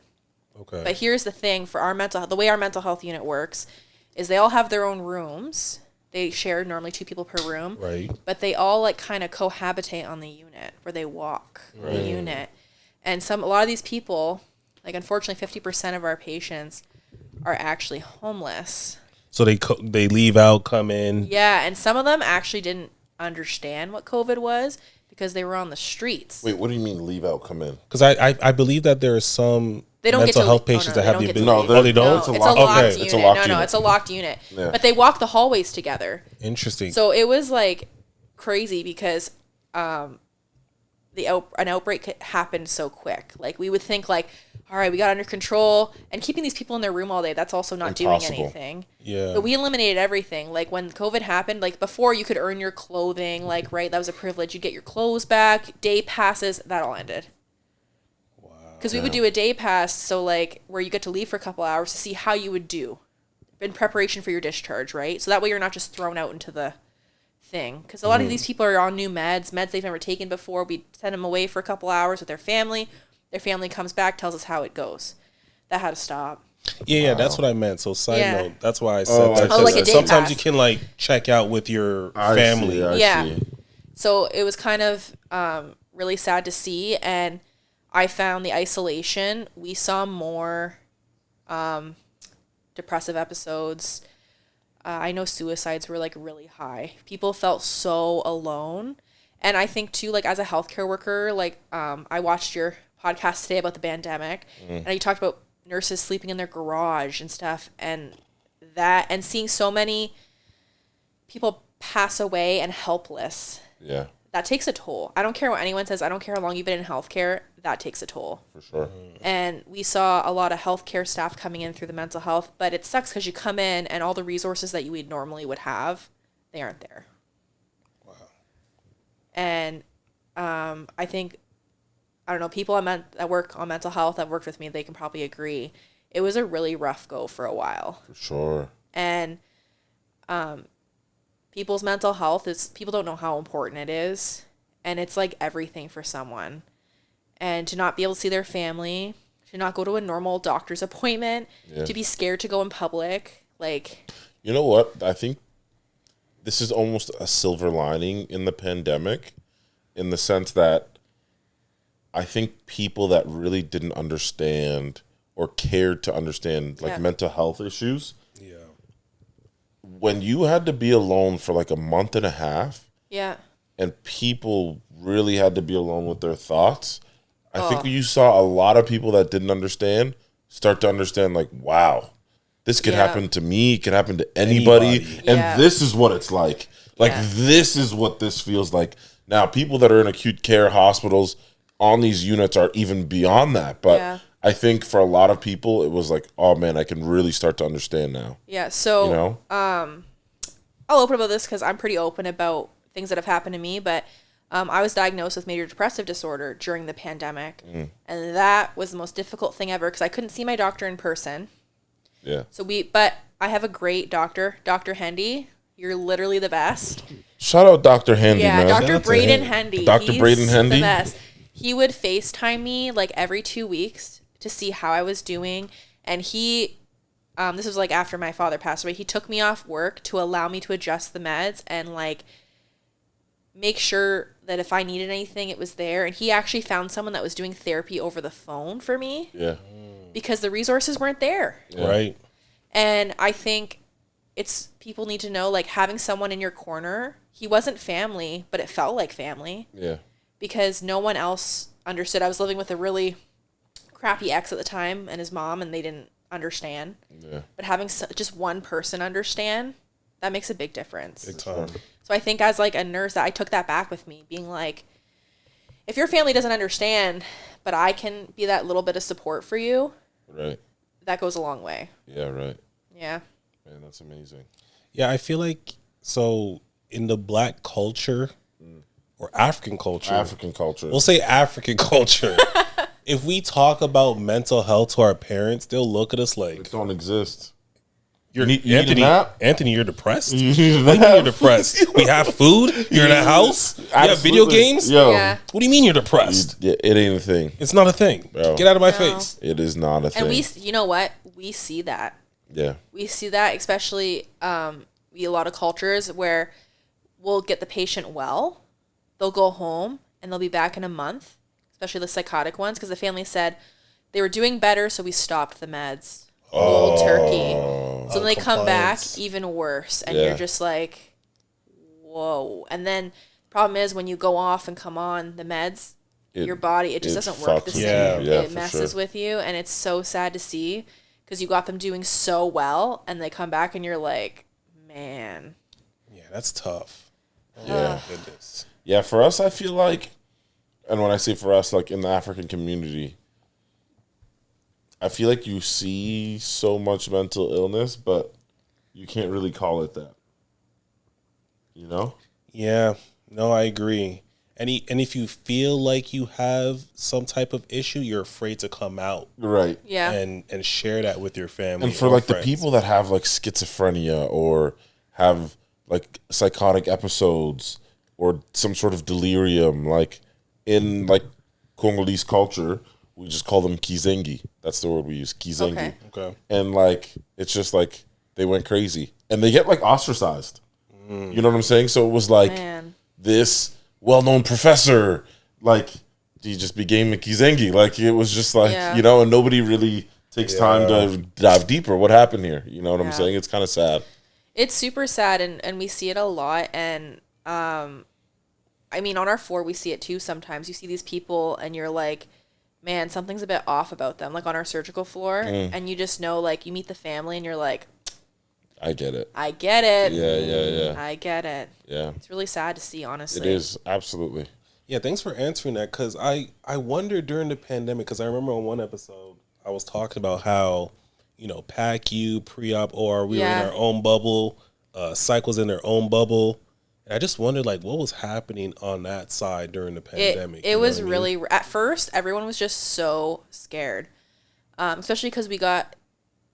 Okay. But here's the thing for our mental health, the way our mental health unit works is they all have their own rooms. They share normally 2 people per room. Right. But they all like kind of cohabitate on the unit where they walk the unit. And a lot of these people, like unfortunately 50% of our patients are actually homeless. So they leave out, come in. Yeah, and some of them actually didn't understand what COVID was because they were on the streets. Wait, what do you mean leave out, come in? Because I believe that there are some They don't mental get to health leave. patients No, that they have don't the get to ability. leave. No, Oh, they don't? It's a locked locked unit. unit. It's a locked No, unit. it's a locked unit. Yeah. But they walk the hallways together. Interesting. So it was like crazy because an outbreak happened so quick. Like we would think like, all right, we got under control, and keeping these people in their room all day, that's also not Impossible. doing anything. Yeah. But we eliminated everything. Like when COVID happened, like before you could earn your clothing, like, right, that was a privilege. You'd get your clothes back, day passes, that all ended. Wow. Because we would do a day pass, so like where you get to leave for a couple hours to see how you would do in preparation for your discharge, right? So that way you're not just thrown out into the thing. Because a lot of these people are on new meds they've never taken before. We send them away for a couple hours with their family. Their family comes back, tells us how it goes. That had to stop. Yeah, that's what I meant. So side Yeah. note, that's why I said that. Oh, like a 'cause day sometimes pass. you can like check out with your family. Yeah. See. So it was kind of really sad to see. And I found the isolation. We saw more depressive episodes. I know suicides were like really high. People felt so alone. And I think too, like as a healthcare worker, like I watched your podcast today about the pandemic, and you talked about nurses sleeping in their garage and stuff, and seeing so many people pass away and helpless. Yeah, That takes a toll. I don't care what anyone says. I don't care how long you've been in healthcare. That takes a toll. for sure. And we saw a lot of healthcare staff coming in through the mental health, but it sucks because you come in and all the resources that you would normally would have, they aren't there. Wow. And I think, I don't know, people that work on mental health that worked with me, they can probably agree. It was a really rough go for a while. For sure. And people's mental health people don't know how important it is. And it's like everything for someone. And to not be able to see their family, to not go to a normal doctor's appointment, to be scared to go in public, like... You know what? I think this is almost a silver lining in the pandemic, in the sense that I think people that really didn't understand or cared to understand like mental health issues, when you had to be alone for like a month and a half, and people really had to be alone with their thoughts, I think you saw a lot of people that didn't understand start to understand, like, wow, this could happen to me, it could happen to anybody. And this is what it's like. Like, this is what this feels like. Now, people that are in acute care hospitals on these units are even beyond that. But I think for a lot of people, it was like, oh, man, I can really start to understand now. Yeah, so You know? I'll open about this because I'm pretty open about things that have happened to me, but I was diagnosed with major depressive disorder during the pandemic, and that was the most difficult thing ever because I couldn't see my doctor in person. Yeah. But I have a great doctor, Dr. Hendy. You're literally the best. Shout out Dr. Handy, Yeah, man. Dr. Braden Hendy. Dr. He's Braden Hendy? the best. He would FaceTime me like every 2 weeks to see how I was doing, and he this was like after my father passed away. He took me off work to allow me to adjust the meds and like make sure that if I needed anything, it was there. And he actually found someone that was doing therapy over the phone for me. Yeah. Because the resources weren't there. Yeah. Right. And I think people need to know, like, having someone in your corner, he wasn't family, but it felt like family. Yeah. Because no one else understood. I was living with a really crappy ex at the time and his mom, and they didn't understand. Yeah. But having just one person understand, that makes a big difference. Big time. So I think as like a nurse, I took that back with me, being like, if your family doesn't understand, but I can be that little bit of support for you, Right. that goes a long way. Yeah, right. Yeah. Man, that's amazing. Yeah, I feel like so in the Black culture or African culture, African culture. we'll say African culture. If we talk about mental health to our parents, they'll look at us like, It don't exist. "You're need a Anthony. nap? Anthony, you're depressed. You What do you mean you're depressed? We have food. You're in a house. You have video Absolutely. games. Yo, Yeah. What do you mean you're depressed? it ain't a thing. It's not a thing. Bro. Get out of my No. face. It is not a thing. And you know what? We see that. Yeah. We see that, especially a lot of cultures where we'll get the patient well, they'll go home, and they'll be back in a month, especially the psychotic ones, because the family said they were doing better, so we stopped the meds. cold turkey. So then they come back compliance. even worse, and Yeah. you're just like, whoa. And then the problem is when you go off and come on the meds, your body, it just doesn't work the fucks with same. you. Yeah, It for messes sure. with you, and it's so sad to see because you got them doing so well, and they come back and you're like, man. Yeah, that's tough. Oh, Yeah. my goodness. Yeah, for us, I feel like, and when I say for us, like in the African community, I feel like you see so much mental illness, but you can't really call it that. You know? Yeah, no, I agree. And if you feel like you have some type of issue, you're afraid to come out Right. Yeah. and share that with your family. And for or like friends. the people that have like schizophrenia or have like psychotic episodes or some sort of delirium, like in like Congolese culture, we just call them kizengi. That's the word we use, kizengi. Okay. Okay. And like it's just like they went crazy and they get like ostracized. You know what I'm saying? So it was like Man. this well-known professor, like he just became a kizengi. Like it was just like, Yeah. you know, and nobody really takes time to dive deeper. What happened here? You know what I'm Yeah. saying? It's kind of sad. It's super sad, and we see it a lot. And I mean, on our floor, we see it too sometimes. You see these people, and you're like, man, something's a bit off about them. Like on our surgical floor, and you just know, like, you meet the family, and you're like, I get it. I get it. Yeah. I get it. Yeah. It's really sad to see, honestly. It is. Absolutely. Yeah, thanks for answering that because I wondered during the pandemic because I remember on one episode I was talking about how, you know, PACU, pre-op, or we were Yeah. in our own bubble, psych was in their own bubble. And I just wondered, like, what was happening on that side during the pandemic? It you know was what I mean? really, at first, everyone was just so scared, especially because we got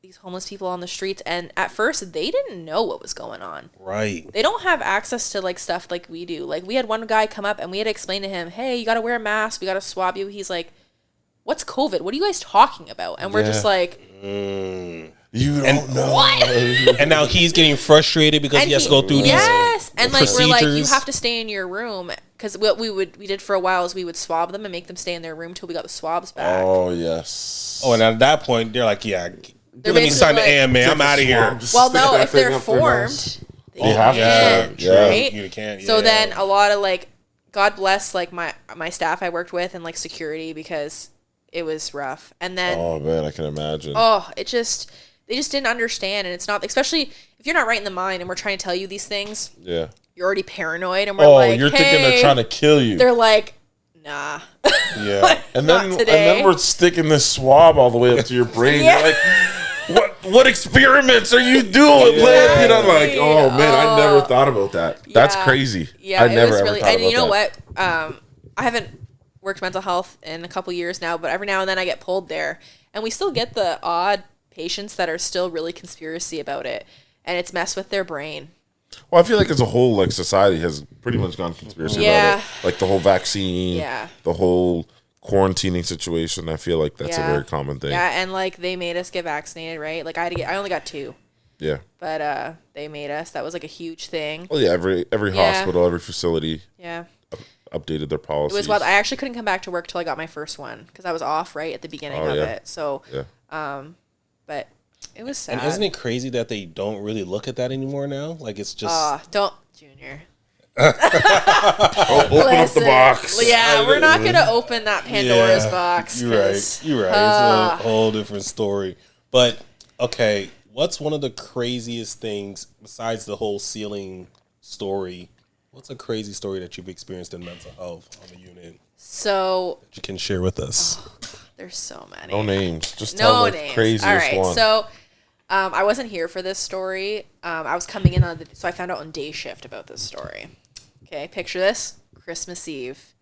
these homeless people on the streets, and at first they didn't know what was going on. Right. They don't have access to like stuff like we do. Like we had one guy come up and we had to explain to him, hey, you got to wear a mask, we got to swab you. He's like, what's COVID? What are you guys talking about? And we're just like, You don't know. what? And now he's getting frustrated because he has to go through yes, and like we're like, you procedures. have to stay in your room, because what we did for a while is we would swab them and make them stay in their room till we got the swabs back. Oh, yes. Oh, and at that point, they're like, yeah, They're let me sign the basically like- AMA. I'm out of here. Well, no, if they're formed, They have to. can't, Yeah. right? You can't. So yeah. then a lot of like, God bless like my staff I worked with and like security, because it was rough. And then Oh, man, I can imagine. they just didn't understand. And it's not, especially if you're not right in the mind and we're trying to tell you these things, Yeah. you're already paranoid, and we're Oh, like, you're thinking hey. they're trying to kill you. They're like, nah. yeah. And Not then, today. we're sticking this swab all the way up to your brain. Yeah. You're like, what experiments are you doing? Yeah. You know, like, oh man, I never Oh. thought about that. That's Yeah. crazy. Yeah, I it never was ever really, thought and about you know that. what? I haven't worked mental health in a couple years now, but every now and then I get pulled there, and we still get the odd patients that are still really conspiracy about it, and it's messed with their brain. Well, I feel like as a whole, like society has pretty much gone conspiracy Yeah. about it. Like the whole vaccine, Yeah. the whole quarantining situation. I feel like that's a very common thing. Yeah, and like they made us get vaccinated, right? Like I only got 2, Yeah. but they made us. That was like a huge thing. Well, yeah. Every Yeah. hospital, every facility Yeah. updated their It policies. was wild. I actually couldn't come back to work till I got my first one because I was off right at the beginning of yeah. it. So, Yeah. but it was sad. And isn't it crazy that they don't really look at that anymore now? Like it's just Don't, Junior. Open up the box. Yeah, we're not gonna open that Pandora's Yeah, box. You're right. 'cause- You're right. It's a whole different story. But okay, what's one of the craziest things besides the whole ceiling story? What's a crazy story that you've experienced in mental health on the unit So that you can share with us? there's so many. No names. Just tell No the names. craziest All right. one. So I wasn't here for this story. I was coming in on so I found out on day shift about this story. Okay, picture this: Christmas Eve.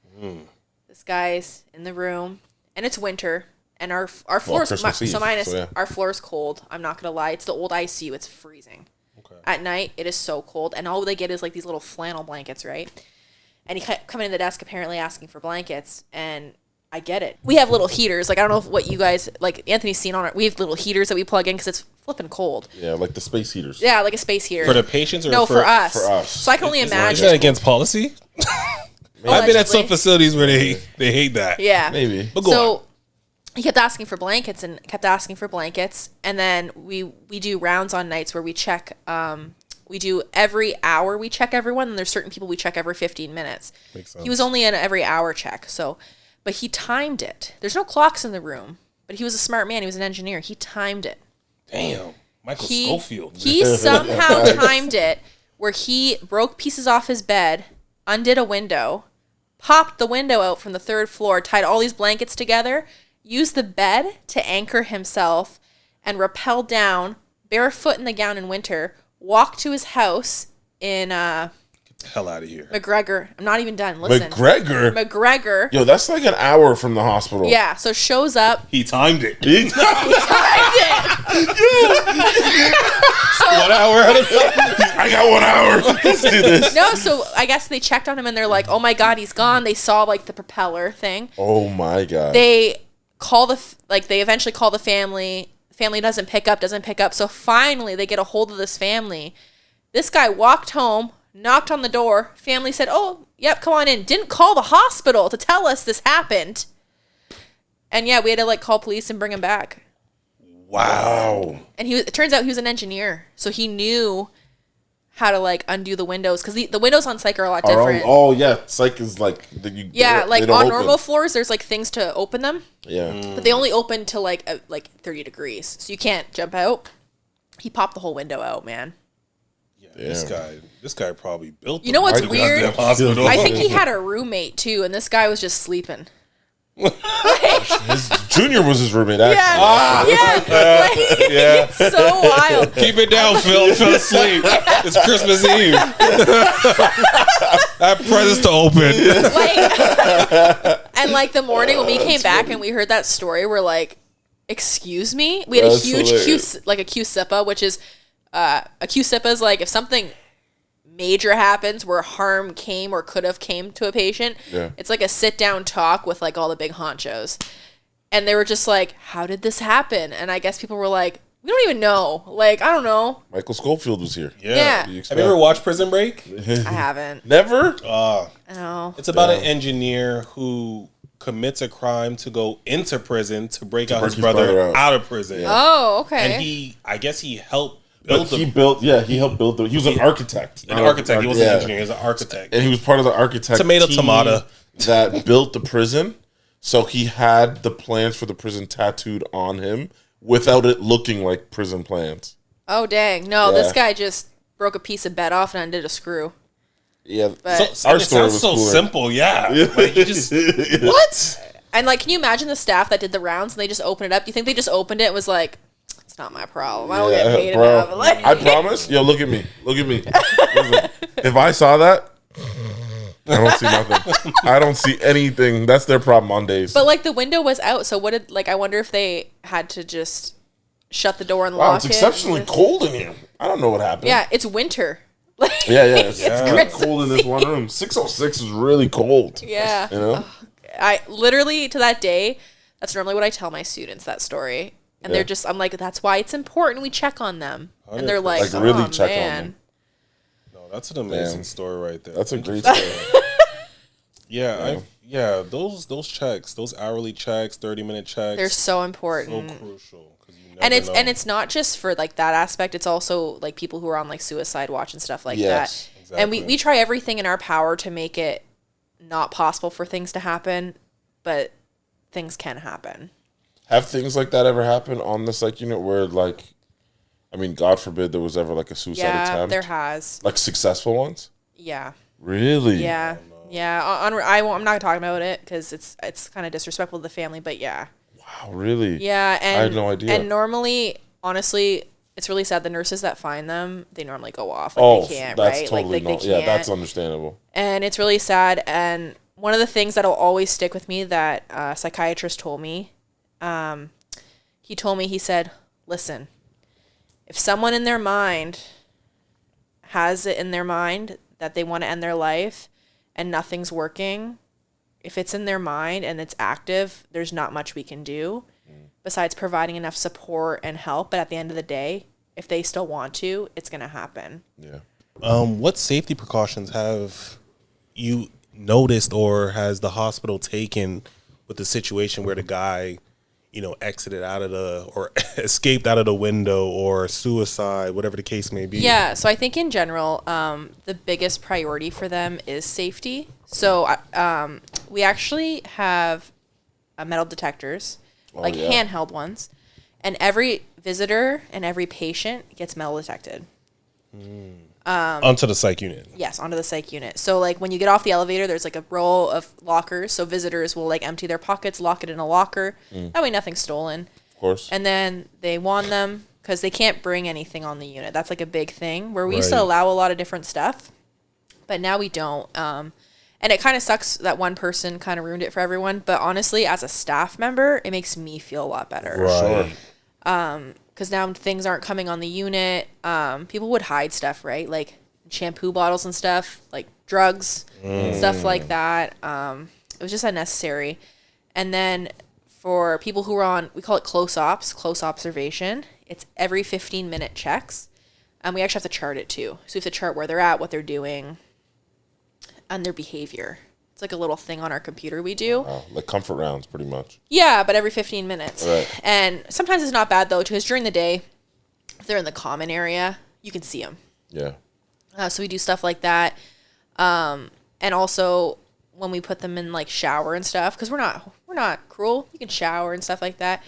This guy's in the room, and it's winter, and our floor's Christmas Eve, minus so yeah. our floor's cold. I'm not gonna lie; it's the old ICU. It's freezing. Okay. At night, it is so cold, and all they get is like these little flannel blankets, right? And he kept coming in the desk apparently asking for blankets, and I get it. We have little heaters. Like I don't know what you guys like. Anthony's seen on it. We have little heaters that we plug in because it's flipping cold. Yeah, like the space heaters. Yeah, like a space heater. For the patients or no, for us. for us. So I can only Is imagine. that against policy? I've been at some Allegedly. facilities where they hate that. Yeah. Maybe. But go So on. he kept asking for blankets and kept asking for blankets. And then we do rounds on nights where we check, we do every hour we check everyone, and there's certain people we check every 15 minutes. Makes sense. He was only in every hour check, so, but he timed it. There's no clocks in the room, but he was a smart man. He was an engineer. He timed it. Damn. Michael Schofield. He somehow timed it where he broke pieces off his bed, undid a window, popped the window out from the 3rd floor, tied all these blankets together, used the bed to anchor himself, and rappelled down, barefoot in the gown in winter, walked to his house in Get the hell out of here. McGregor. I'm not even done. Listen. McGregor? Yo, that's like an hour from the hospital. Yeah, so shows up. He timed it. He timed it. 1 hour. I got 1 hour. Let's do this. No, so I guess they checked on him and they're like, oh my God, he's gone. They saw like the propeller thing. Oh my God. They call they eventually call the family. Family doesn't pick up. So finally they get a hold of this family. This guy walked home, knocked on the door. Family said, oh, yep, come on in. Didn't call the hospital to tell us this happened. And yeah, we had to like call police and bring him back. Wow. And it turns out he was an engineer. So he knew how to like undo the windows. Because the windows on psych are a lot different. Oh, yeah. Psych is like... like on normal floors, there's like things to open them. Yeah. But they only open to like 30 degrees. So you can't jump out. He popped the whole window out, man. Yeah, this guy probably built. You know what's weird? I think he had. had a roommate too, and this guy was just sleeping. His junior was his roommate, actually. It's so wild. Keep it down, Phil. Fell asleep. It's Christmas Eve. I have presents to open. And like the morning when we came back and we heard that story, we're like, "Excuse me." We had a huge QSIPA, which is a QSIPA is like if something major happens where harm came or could have came to a patient. Yeah. It's like a sit down talk with like all the big honchos. And they were just like, how did this happen? And I guess people were like, we don't even know. Like, I don't know. Michael Schofield was here. Yeah. Have you ever watched Prison Break? I haven't. Never? No. It's about an engineer who commits a crime to go into prison to break out his brother out of prison. Yeah. Oh, okay. And he helped he helped build he was an architect. He wasn't an engineer, he was an architect. And he was part of the architect team that built the prison. So he had the plans for the prison tattooed on him without it looking like prison plans. Oh, dang. No, this guy just broke a piece of bed off and undid a screw. Yeah. But Our story was so cooler. simple, yeah. Like, you just, what? And like, can you imagine the staff that did the rounds and they just opened it up? Do you think they just opened it and was like, it's not my problem. I don't get paid enough. Like, I promise. Yo, look at me. Listen, if I saw that, I don't see nothing. I don't see anything. That's their problem on days. But like the window was out, so what did I wonder if they had to just shut the door and lock it. It's exceptionally cold in here. I don't know what happened. Yeah, it's winter. It's really cold in this one room. 606 is really cold. Yeah. You know? I literally to that day, that's normally what I tell my students, that story. And they're just, I'm like, that's why it's important we check on them. And they're like really check on them. No, that's an amazing story right there. That's a great story. Those checks, those hourly checks, 30-minute checks. They're so important. So crucial. And it's not just for like that aspect. It's also like people who are on like suicide watch and stuff like that. Exactly. And we try everything in our power to make it not possible for things to happen, but things can happen. Have things like that ever happened on the psych unit where like, I mean, God forbid there was ever like a suicide attempt? Yeah, there has. Like successful ones? Yeah. Really? Yeah. Yeah. I'm not talking about it because it's kind of disrespectful to the family, but yeah. Wow, really? Yeah. And I had no idea. And normally, honestly, it's really sad. The nurses that find them, they normally go off. Like, they can't, that's right? Totally they can't. Yeah, that's understandable. And it's really sad. And one of the things that'll always stick with me that a psychiatrist told me, he told me, he said, listen, if someone in their mind has it in their mind that they want to end their life and nothing's working, if it's in their mind and it's active, there's not much we can do besides providing enough support and help. But at the end of the day, if they still want to, it's going to happen. Yeah. What safety precautions have you noticed or has the hospital taken with the situation where the guy, exited out of or escaped out of the window or suicide, whatever the case may be. Yeah, so I think in general, the biggest priority for them is safety. So we actually have metal detectors, handheld ones, and every visitor and every patient gets metal detected. Onto the psych unit. Yes, onto the psych unit. So, like, when you get off the elevator, there's, like, a row of lockers. So visitors will, like, empty their pockets, lock it in a locker. That way nothing's stolen. Of course. And then they wand them because they can't bring anything on the unit. That's, like, a big thing. Where we used to allow a lot of different stuff, but now we don't. And it kind of sucks that one person kind of ruined it for everyone. But honestly, as a staff member, it makes me feel a lot better. Right. Sure. Because now things aren't coming on the unit. People would hide stuff, right? Like shampoo bottles and stuff, like drugs, stuff like that. It was just unnecessary. And then for people who are on, we call it close observation. It's every 15-minute checks. And we actually have to chart it too. So we have to chart where they're at, what they're doing, and their behavior. It's like a little thing on our computer we do. Like comfort rounds, pretty much. Yeah, but every 15 minutes. Right. And sometimes it's not bad, though, because during the day, if they're in the common area, you can see them. Yeah. So we do stuff like that. And also, when we put them in, like, shower and stuff, because we're not cruel. You can shower and stuff like that.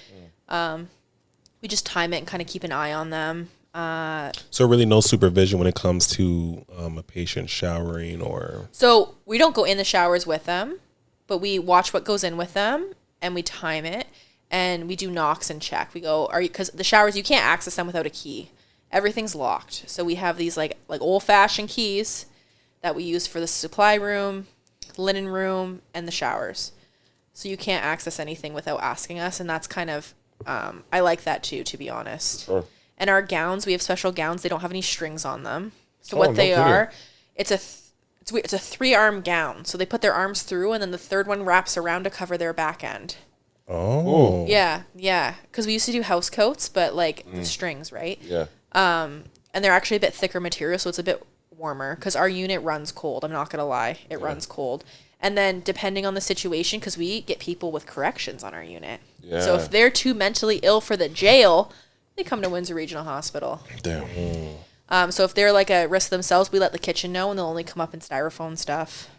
We just time it and kind of keep an eye on them. So really no supervision when it comes to a patient showering or... So we don't go in the showers with them, but we watch what goes in with them, and we time it, and we do knocks and check. We go, because the showers, you can't access them without a key. Everything's locked. So we have these like old-fashioned keys that we use for the supply room, linen room, and the showers. So you can't access anything without asking us, and that's kind of, I like that too, to be honest. Sure. And our gowns, we have special gowns. They don't have any strings on them. So what they are, it's a 3-arm gown. So they put their arms through, and then the third one wraps around to cover their back end. Oh. Yeah. Because we used to do house coats, but like strings, right? Yeah. And they're actually a bit thicker material, so it's a bit warmer. Because our unit runs cold. I'm not gonna lie, it runs cold. And then depending on the situation, because we get people with corrections on our unit. Yeah. So if they're too mentally ill for the jail, they come to Windsor Regional Hospital. Damn. So if they're like a risk themselves, we let the kitchen know, and they'll only come up in styrofoam stuff.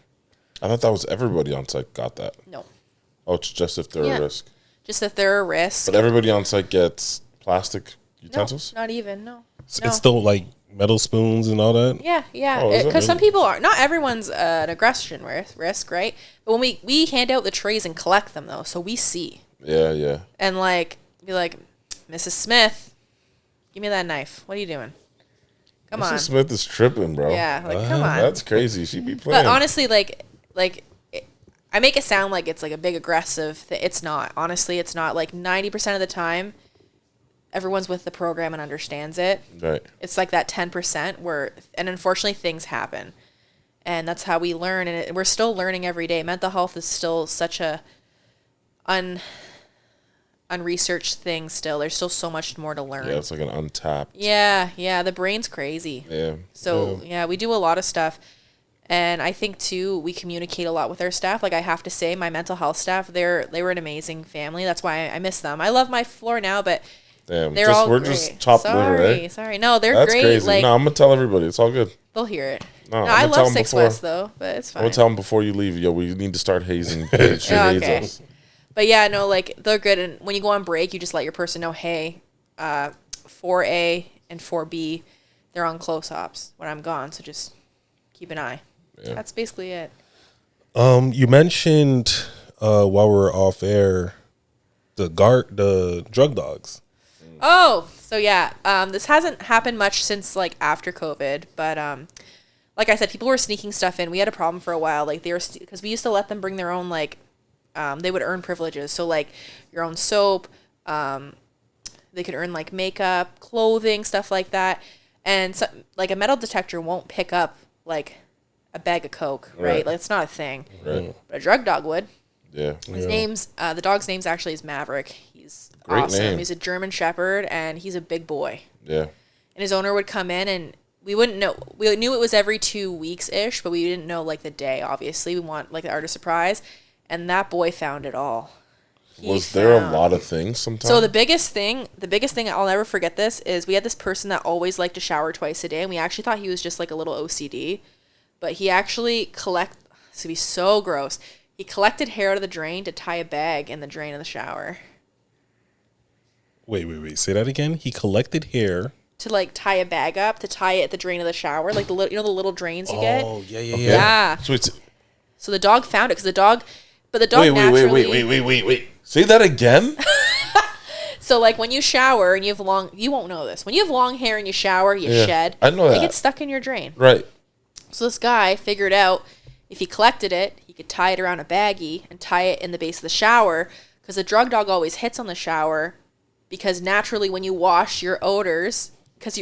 I thought that was everybody on site got that. No. Oh, it's just if they're a risk. Just if they're a risk. But everybody on site gets plastic utensils? No, not even, no. It's still like metal spoons and all that? Yeah. Oh, is it? Because some people are, not everyone's an aggression risk, right? But when we hand out the trays and collect them, though, so we see. Yeah. And like, be like, Mrs. Smith, give me that knife. What are you doing? Come on. Mrs. Smith is tripping, bro. Yeah, like, come on. That's crazy. She be playing. But honestly, like I make it sound like it's like a big aggressive thing. It's not. Honestly, it's not. Like 90% of the time, everyone's with the program and understands it. Right. It's like that 10% where, and unfortunately, things happen. And that's how we learn. And we're still learning every day. Mental health is still such a unresearched thing still. There's still so much more to learn. Yeah, it's like an untapped. Yeah. The brain's crazy. Yeah. So, yeah, we do a lot of stuff. And I think, too, we communicate a lot with our staff. Like, I have to say, my mental health staff, they were an amazing family. That's why I miss them. I love my floor now, but Damn. they're all we're great. just top liver, eh? Sorry. No, they're That's great. crazy. Like, No, I'm going to tell everybody. It's all good. they'll hear it. No, I I'm gonna tell love 'em 6 before. West, though, but it's fine. I'm going to tell them before you leave, yo, we need to start hazing Paige. She hates okay. us. But, yeah, no, like, they're good. And when you go on break, you just let your person know, hey, 4A and 4B, they're on close ops when I'm gone. So just keep an eye. Yeah. That's basically it. You mentioned while we were off air the drug dogs. Oh, so yeah. This hasn't happened much since like after COVID, but like I said, people were sneaking stuff in. We had a problem for a while, like they were because we used to let them bring their own like they would earn privileges. So like your own soap, they could earn like makeup, clothing, stuff like that. And so, like a metal detector won't pick up like a bag of Coke, right? Like it's not a thing. Right. But a drug dog would. Yeah. His name's the dog's name's actually is Maverick. He's Great awesome. name. He's a German Shepherd, and he's a big boy. Yeah. And his owner would come in, and we wouldn't know. We knew it was every 2 weeks ish, but we didn't know like the day. Obviously, we want like the art of surprise, and that boy found it all. Was there a lot of things sometimes? So the biggest thing, I'll never forget this, is we had this person that always liked to shower twice a day, and we actually thought he was just like a little OCD, but he actually this would be so gross. He collected hair out of the drain to tie a bag in the drain of the shower. Wait. Say that again. He collected hair to like tie a bag up to tie it at the drain of the shower, like the little drains you get. Oh yeah. Yeah. So the dog found it because the dog naturally. Wait. Say that again. So like when you shower and you won't know this. When you have long hair and you shower, you shed. I know that. It gets stuck in your drain. Right. So this guy figured out if he collected it, he could tie it around a baggie and tie it in the base of the shower because the drug dog always hits on the shower because naturally when you wash your odors,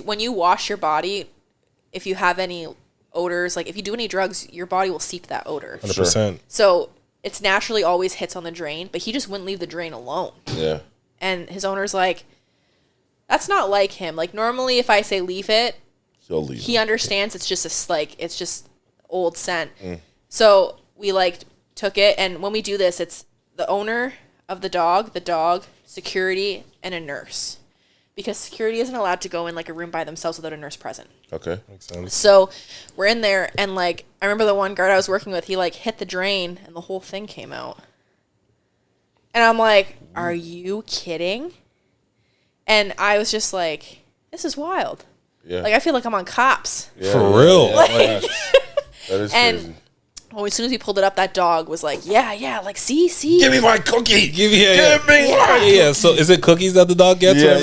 when you wash your body, if you have any odors, like if you do any drugs, your body will seep that odor. 100%. So it's naturally always hits on the drain, but he just wouldn't leave the drain alone. Yeah. And his owner's like, that's not like him. Like normally if I say leave it, He'll leave he understands it's just it's just old scent. So we like took it, and when we do this, it's the owner of the dog, security, and a nurse. Because security isn't allowed to go in like a room by themselves without a nurse present. Okay. Makes sense. So we're in there, and like I remember the one guard I was working with, he like hit the drain and the whole thing came out. And I'm like, are you kidding? And I was just like, this is wild. Yeah. Like I feel like I'm on Cops. Yeah, For real. Yeah. That is And crazy. well, as soon as we pulled it up, that dog was like, yeah, like see. Give me my cookie. Give me Yeah. So is it cookies that the dog gets? Yeah,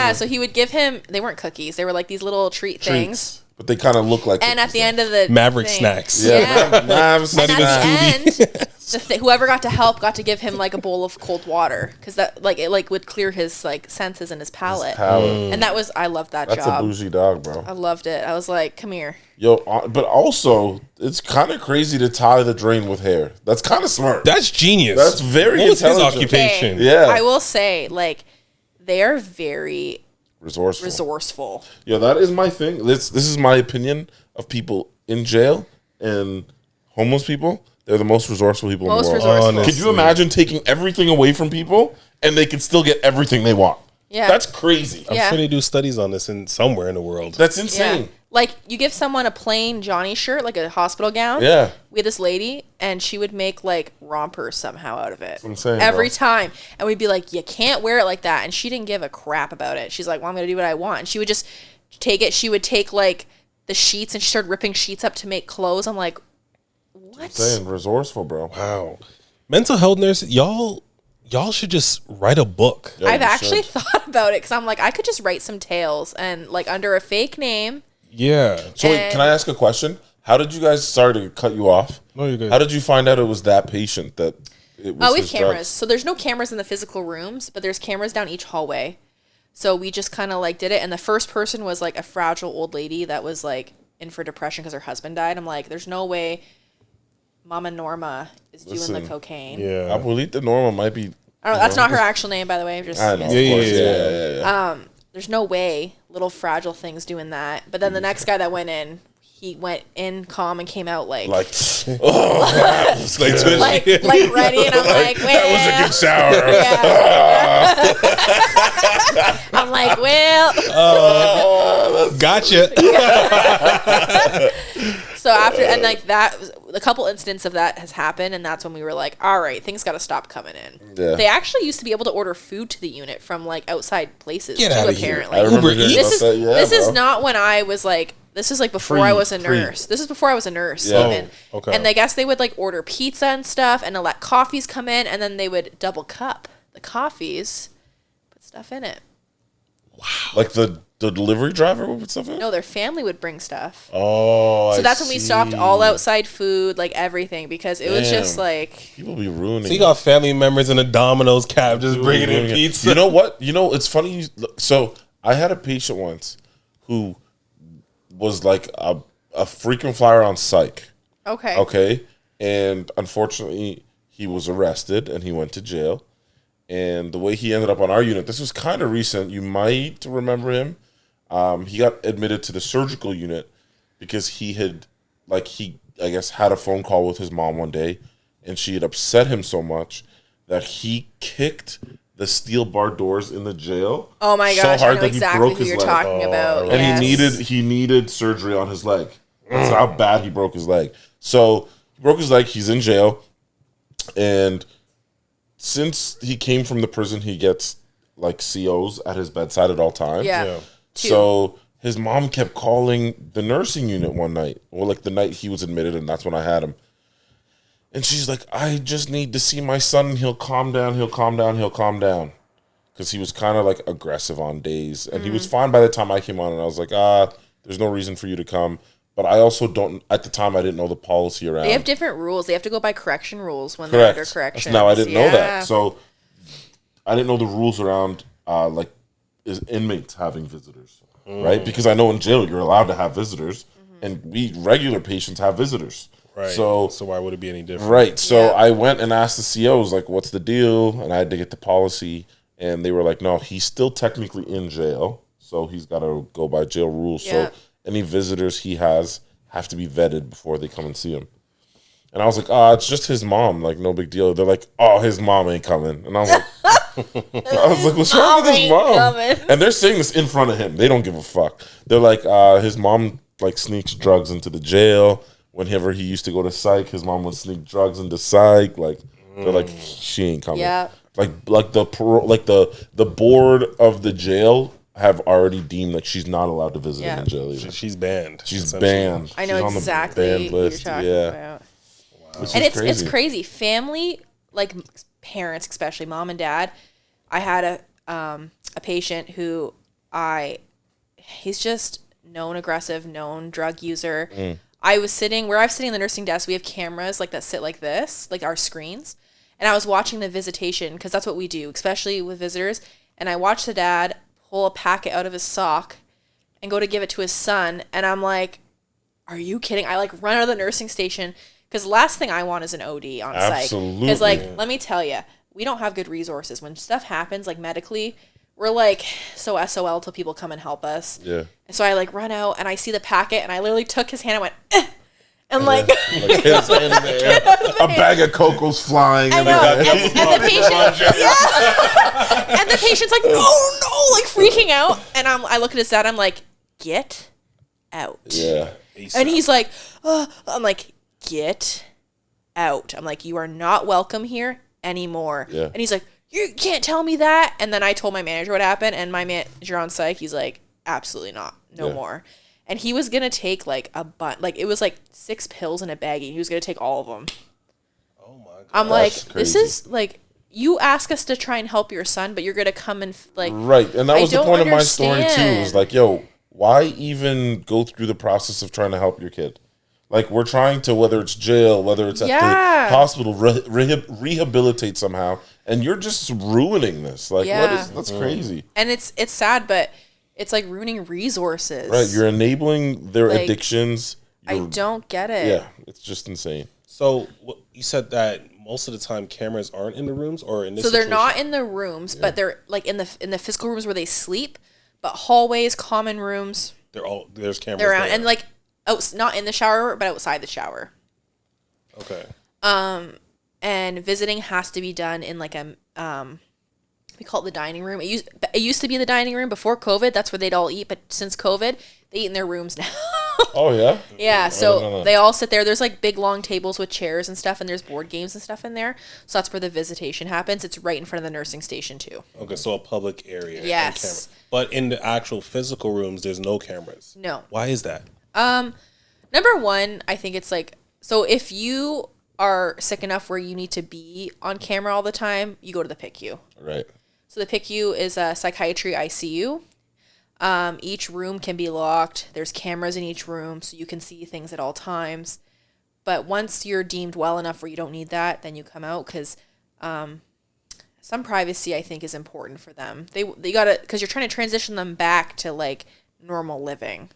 Right? So he would give him. They weren't cookies. They were like these little treat things. But they kind of look like And at the end of the Maverick thing- snacks. Yeah. Mavs, Not And even at the Scooby. end, whoever got to help got to give him like a bowl of cold water because that like it like would clear his like senses and his palate. And that was I loved that That's job. a bougie dog, bro. I loved it. I was like, come here. Yo, but also, it's kind of crazy to tie the drain with hair. That's kind of smart. That's genius. That's very What was his intelligent. occupation? Okay, Yeah. I will say like they are very Resourceful. resourceful. Yeah, that is my thing. This is my opinion of people in jail and homeless people. They're the most resourceful people in Most the world. resourceful. Honestly. Could you imagine taking everything away from people and they can still get everything they want? Yeah. That's crazy. I'm Yeah. sure they do studies on this in somewhere in the world. That's Yeah. insane. Like you give someone a plain Johnny shirt, like a hospital gown. Yeah. We had this lady, and she would make like rompers somehow out of it. I'm saying, every bro. time, and we'd be like, "You can't wear it like that," and she didn't give a crap about it. She's like, "Well, I'm gonna do what I want." And she would just take it. She would take like the sheets, and she started ripping sheets up to make clothes. I'm like, what? I'm saying resourceful, bro. Wow. Mental health nurses, y'all should just write a book. Yeah, I've you actually should. thought about it because I'm like, I could just write some tales and like under a fake name. Yeah. So wait, can I ask a question? How did you guys? Sorry to cut you off. No, you're good. How did you find out it was that patient that it was? Oh, we have his cameras. drugs? So there's no cameras in the physical rooms, but there's cameras down each hallway. So we just kind of like did it. And the first person was like a fragile old lady that was like in for depression because her husband died. I'm like, there's no way Mama Norma is doing the Listen, cocaine. Yeah. Abuelita Norma might be. I don't know, that's not her actual name, by the way. Just I know. Yeah, of course. yeah. Yeah. there's no way little fragile things doing that. But then the next guy that went in, he went in calm and came out like Like, oh, it's like twitchy. like ready, and I'm like, well, That was a good shower. yeah. I'm like, well. Gotcha. So after, and like that, a couple incidents of that has happened, and that's when we were like, all right, things got to stop coming in. Yeah. They actually used to be able to order food to the unit from like outside places Get too, outta here. apparently. I remember Uber hearing Eats? about that. Yeah, This is bro. not when I was like, this is like before I was a nurse. This is before I was a nurse. Yeah. Even. Oh, okay. And I guess they would like order pizza and stuff and to let coffees come in, and then they would double cup the coffees, put stuff in it. Like the delivery driver would put stuff in? No, their family would bring stuff. Oh, So that's when we stopped all outside food, like everything, because it was Damn. just like, People be ruining. So you got family members in a Domino's cab just bringing in pizza. You know what? You know, it's funny. So I had a patient once who was like a frequent flyer on psych. okay. Okay. And unfortunately, he was arrested and he went to jail. And the way he ended up on our unit, this was kind of recent. You might remember him. He got admitted to the surgical unit because he had, I guess, had a phone call with his mom one day, and she had upset him so much that he kicked the steel bar doors in the jail. Oh my gosh, so hard I know that exactly he broke who his you're leg. talking about. And Yes. he needed surgery on his leg. That's how bad he broke his leg. So he broke his leg. He's in jail, and since he came from the prison, he gets like COs at his bedside at all times. Yeah. So his mom kept calling the nursing unit one night. Well, like the night he was admitted, and that's when I had him. And she's like, I just need to see my son. He'll calm down. He'll calm down. He'll calm down. Because he was kind of like aggressive on days. And he was fine by the time I came on. And I was like, there's no reason for you to come. But I also don't, at the time, I didn't know the policy around. They have different rules. They have to go by correction rules when they're under corrections. Now, I didn't know that. So I didn't know the rules around like inmates having visitors. Right? Because I know in jail you're allowed to have visitors. And we regular patients have visitors. Right. So why would it be any different? Right. So I went and asked the COs, like, what's the deal? And I had to get the policy. And they were like, no, he's still technically in jail. So he's got to go by jail rules. Yeah. So any visitors he has have to be vetted before they come and see him. And I was like, it's just his mom. Like, no big deal. They're like, oh, his mom ain't coming. And I was like, what's wrong with his mom? And they're saying this in front of him. They don't give a fuck. They're like, his mom, like, sneaks drugs into the jail. Whenever he used to go to psych, his mom would sneak drugs into psych. Like, they're like, she ain't coming. Yeah. Like the board of the jail have already deemed like she's not allowed to visit him in jail either. She's banned. She's banned. I know She's exactly on the banned list. what you're talking about. Which And is it's crazy. Family, like parents, especially mom and dad. I had a patient who he's just known aggressive, known drug user. I was sitting where I was sitting in the nursing desk. We have cameras like that sit like this, like our screens. And I was watching the visitation because that's what we do, especially with visitors. And I watched the dad pull a packet out of his sock and go to give it to his son. And I'm like, are you kidding? I like run out of the nursing station because the last thing I want is an OD on psych. Absolutely. Because like, let me tell you, we don't have good resources. When stuff happens like medically, we're like so SOL till people come and help us. Yeah. And so I like run out and I see the packet and I literally took his hand and went, and like his hand in the air. A bag of cocoa's flying. I know. And the patient, and the patient's like, oh no, like freaking out. And I look at his dad, I'm like, get out. Yeah. And he's like, I'm like, get out. I'm like, you are not welcome here anymore. Yeah. And he's like, you can't tell me that. And then I told my manager what happened, and my manager on psych, he's like, absolutely not, no more. And he was gonna take like a bunch, like it was like 6 pills in a baggie. He was gonna take all of them. Oh my god. I'm like, That's this crazy. is like, you ask us to try and help your son, but you're gonna come and like, Right. And that was the don't point of my story too. understand. Was like, yo, why even go through the process of trying to help your kid? Like, we're trying to, whether it's jail, whether it's at the hospital, rehabilitate somehow, and you're just ruining this. Like, that's crazy. And it's sad, but it's like ruining resources. Right, you're enabling their Like, addictions. I don't get it. Yeah, it's just insane. So you said that most of the time cameras aren't in the rooms, or in this. So they're situation? not in the rooms, but they're like in the physical rooms where they sleep, but hallways, common rooms. There's cameras. They're around there. and like not in the shower, but outside the shower. Okay. And visiting has to be done in like a we call it the dining room. It used to be the dining room before COVID. That's where they'd all eat, but since COVID, they eat in their rooms now. Oh, yeah? Yeah, so no. they all sit there. There's like big long tables with chairs and stuff, and there's board games and stuff in there. So that's where the visitation happens. It's right in front of the nursing station too. Okay, so a public area. Yes. And but in the actual physical rooms, there's no cameras. No. Why is that? Number one, I think it's like, so if you are sick enough where you need to be on camera all the time, you go to the PICU. Right. So the PICU is a psychiatry ICU. Each room can be locked. There's cameras in each room, so you can see things at all times. But once you're deemed well enough where you don't need that, then you come out because some privacy, I think, is important for them. They gotta, because you're trying to transition them back to like normal living.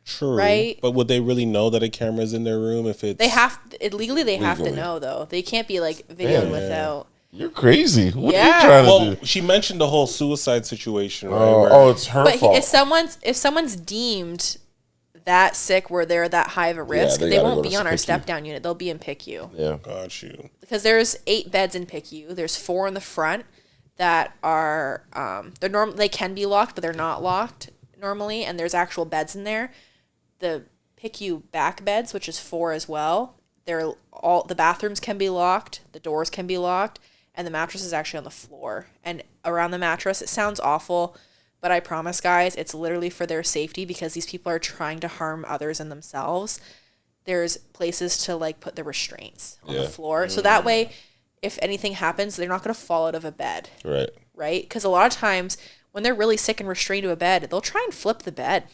True. Right? But would they really know that a camera's in their room if it's... They have legally they have to know though. They can't be like videoing without. You're crazy. What are Yeah. you trying to Well, do? she mentioned the whole suicide situation, right? Oh, it's her But fault. if someone's deemed that sick where they're that high of a risk, they they gotta won't go be to on our PICU. step down unit. They'll be in PICU. Yeah. Got you. Because there's 8 beds in PICU. There's 4 in the front that are they can be locked, but they're not locked normally, and there's actual beds in there. The PICU back beds, which is 4 as well, the bathrooms can be locked, the doors can be locked, and the mattress is actually on the floor. And around the mattress, it sounds awful, but I promise, guys, it's literally for their safety because these people are trying to harm others and themselves. There's places to like put the restraints on the floor. So that way, if anything happens, they're not going to fall out of a bed. Right? Because a lot of times when they're really sick and restrained to a bed, they'll try and flip the bed.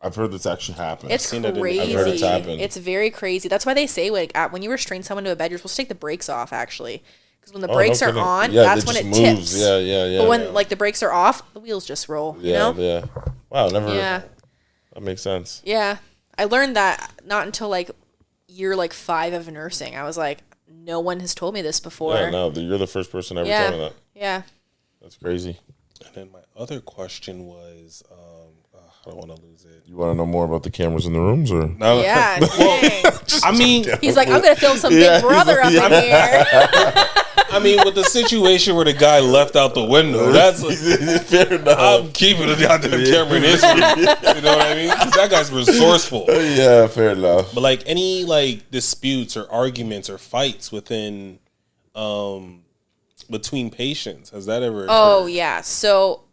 I've heard this actually happen. It's crazy. I've heard it's happened. It's very crazy. That's why they say when you restrain someone to a bed, you're supposed to take the brakes off, actually. Because when the brakes are on, that's when it tips. Yeah. But when like the brakes are off, the wheels just roll. Yeah, you know? yeah. Wow, never. Yeah. That makes sense. Yeah. I learned that not until like year 5 of nursing. I was like, no one has told me this before. Yeah, no, you're the first person ever told me that. Yeah. That's crazy. And then my other question was, I don't want to lose it. You want to know more about the cameras in the rooms, or? No. Yeah. Dang. I mean, He's like, I'm going to film some Big Brother up in here. I mean, with the situation where the guy left out the window, that's Fair enough. I'm keeping the goddamn camera in his room. You know what I mean? 'Cause that guy's resourceful. Yeah, fair enough. But like any like disputes or arguments or fights within, between patients, has that ever occurred? Oh, yeah. So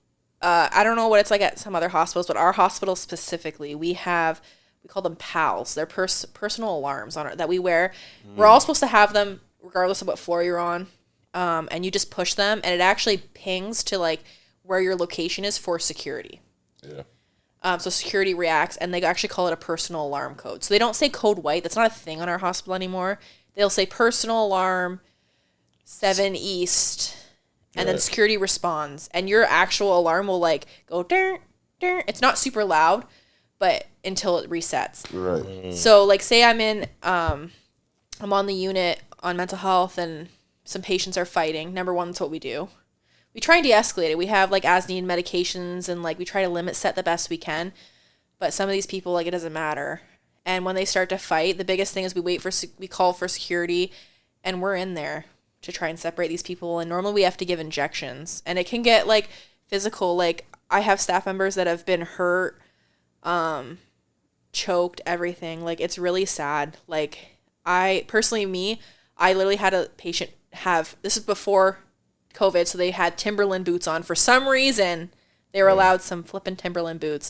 I don't know what it's like at some other hospitals, but our hospital specifically, we call them PALs. They're personal alarms that we wear. We're all supposed to have them regardless of what floor you're on. And you just push them, and it actually pings to like where your location is for security. Yeah. So security reacts, and they actually call it a personal alarm code. So they don't say code white. That's not a thing on our hospital anymore. They'll say personal alarm 7 East, and then security responds, and your actual alarm will like go ding, ding. It's not super loud, but until it resets. Right. So like say I'm on the unit on mental health and some patients are fighting. Number one, that's what we do. We try and de-escalate it. We have like as needed medications and like we try to set the best we can. But some of these people, like it doesn't matter. And when they start to fight, the biggest thing is we call for security, and we're in there to try and separate these people. And normally we have to give injections, and it can get like physical. Like I have staff members that have been hurt, choked, everything. Like it's really sad. Like I literally had a patient this is before COVID, so they had Timberland boots on. For some reason, they were allowed some flippin' Timberland boots,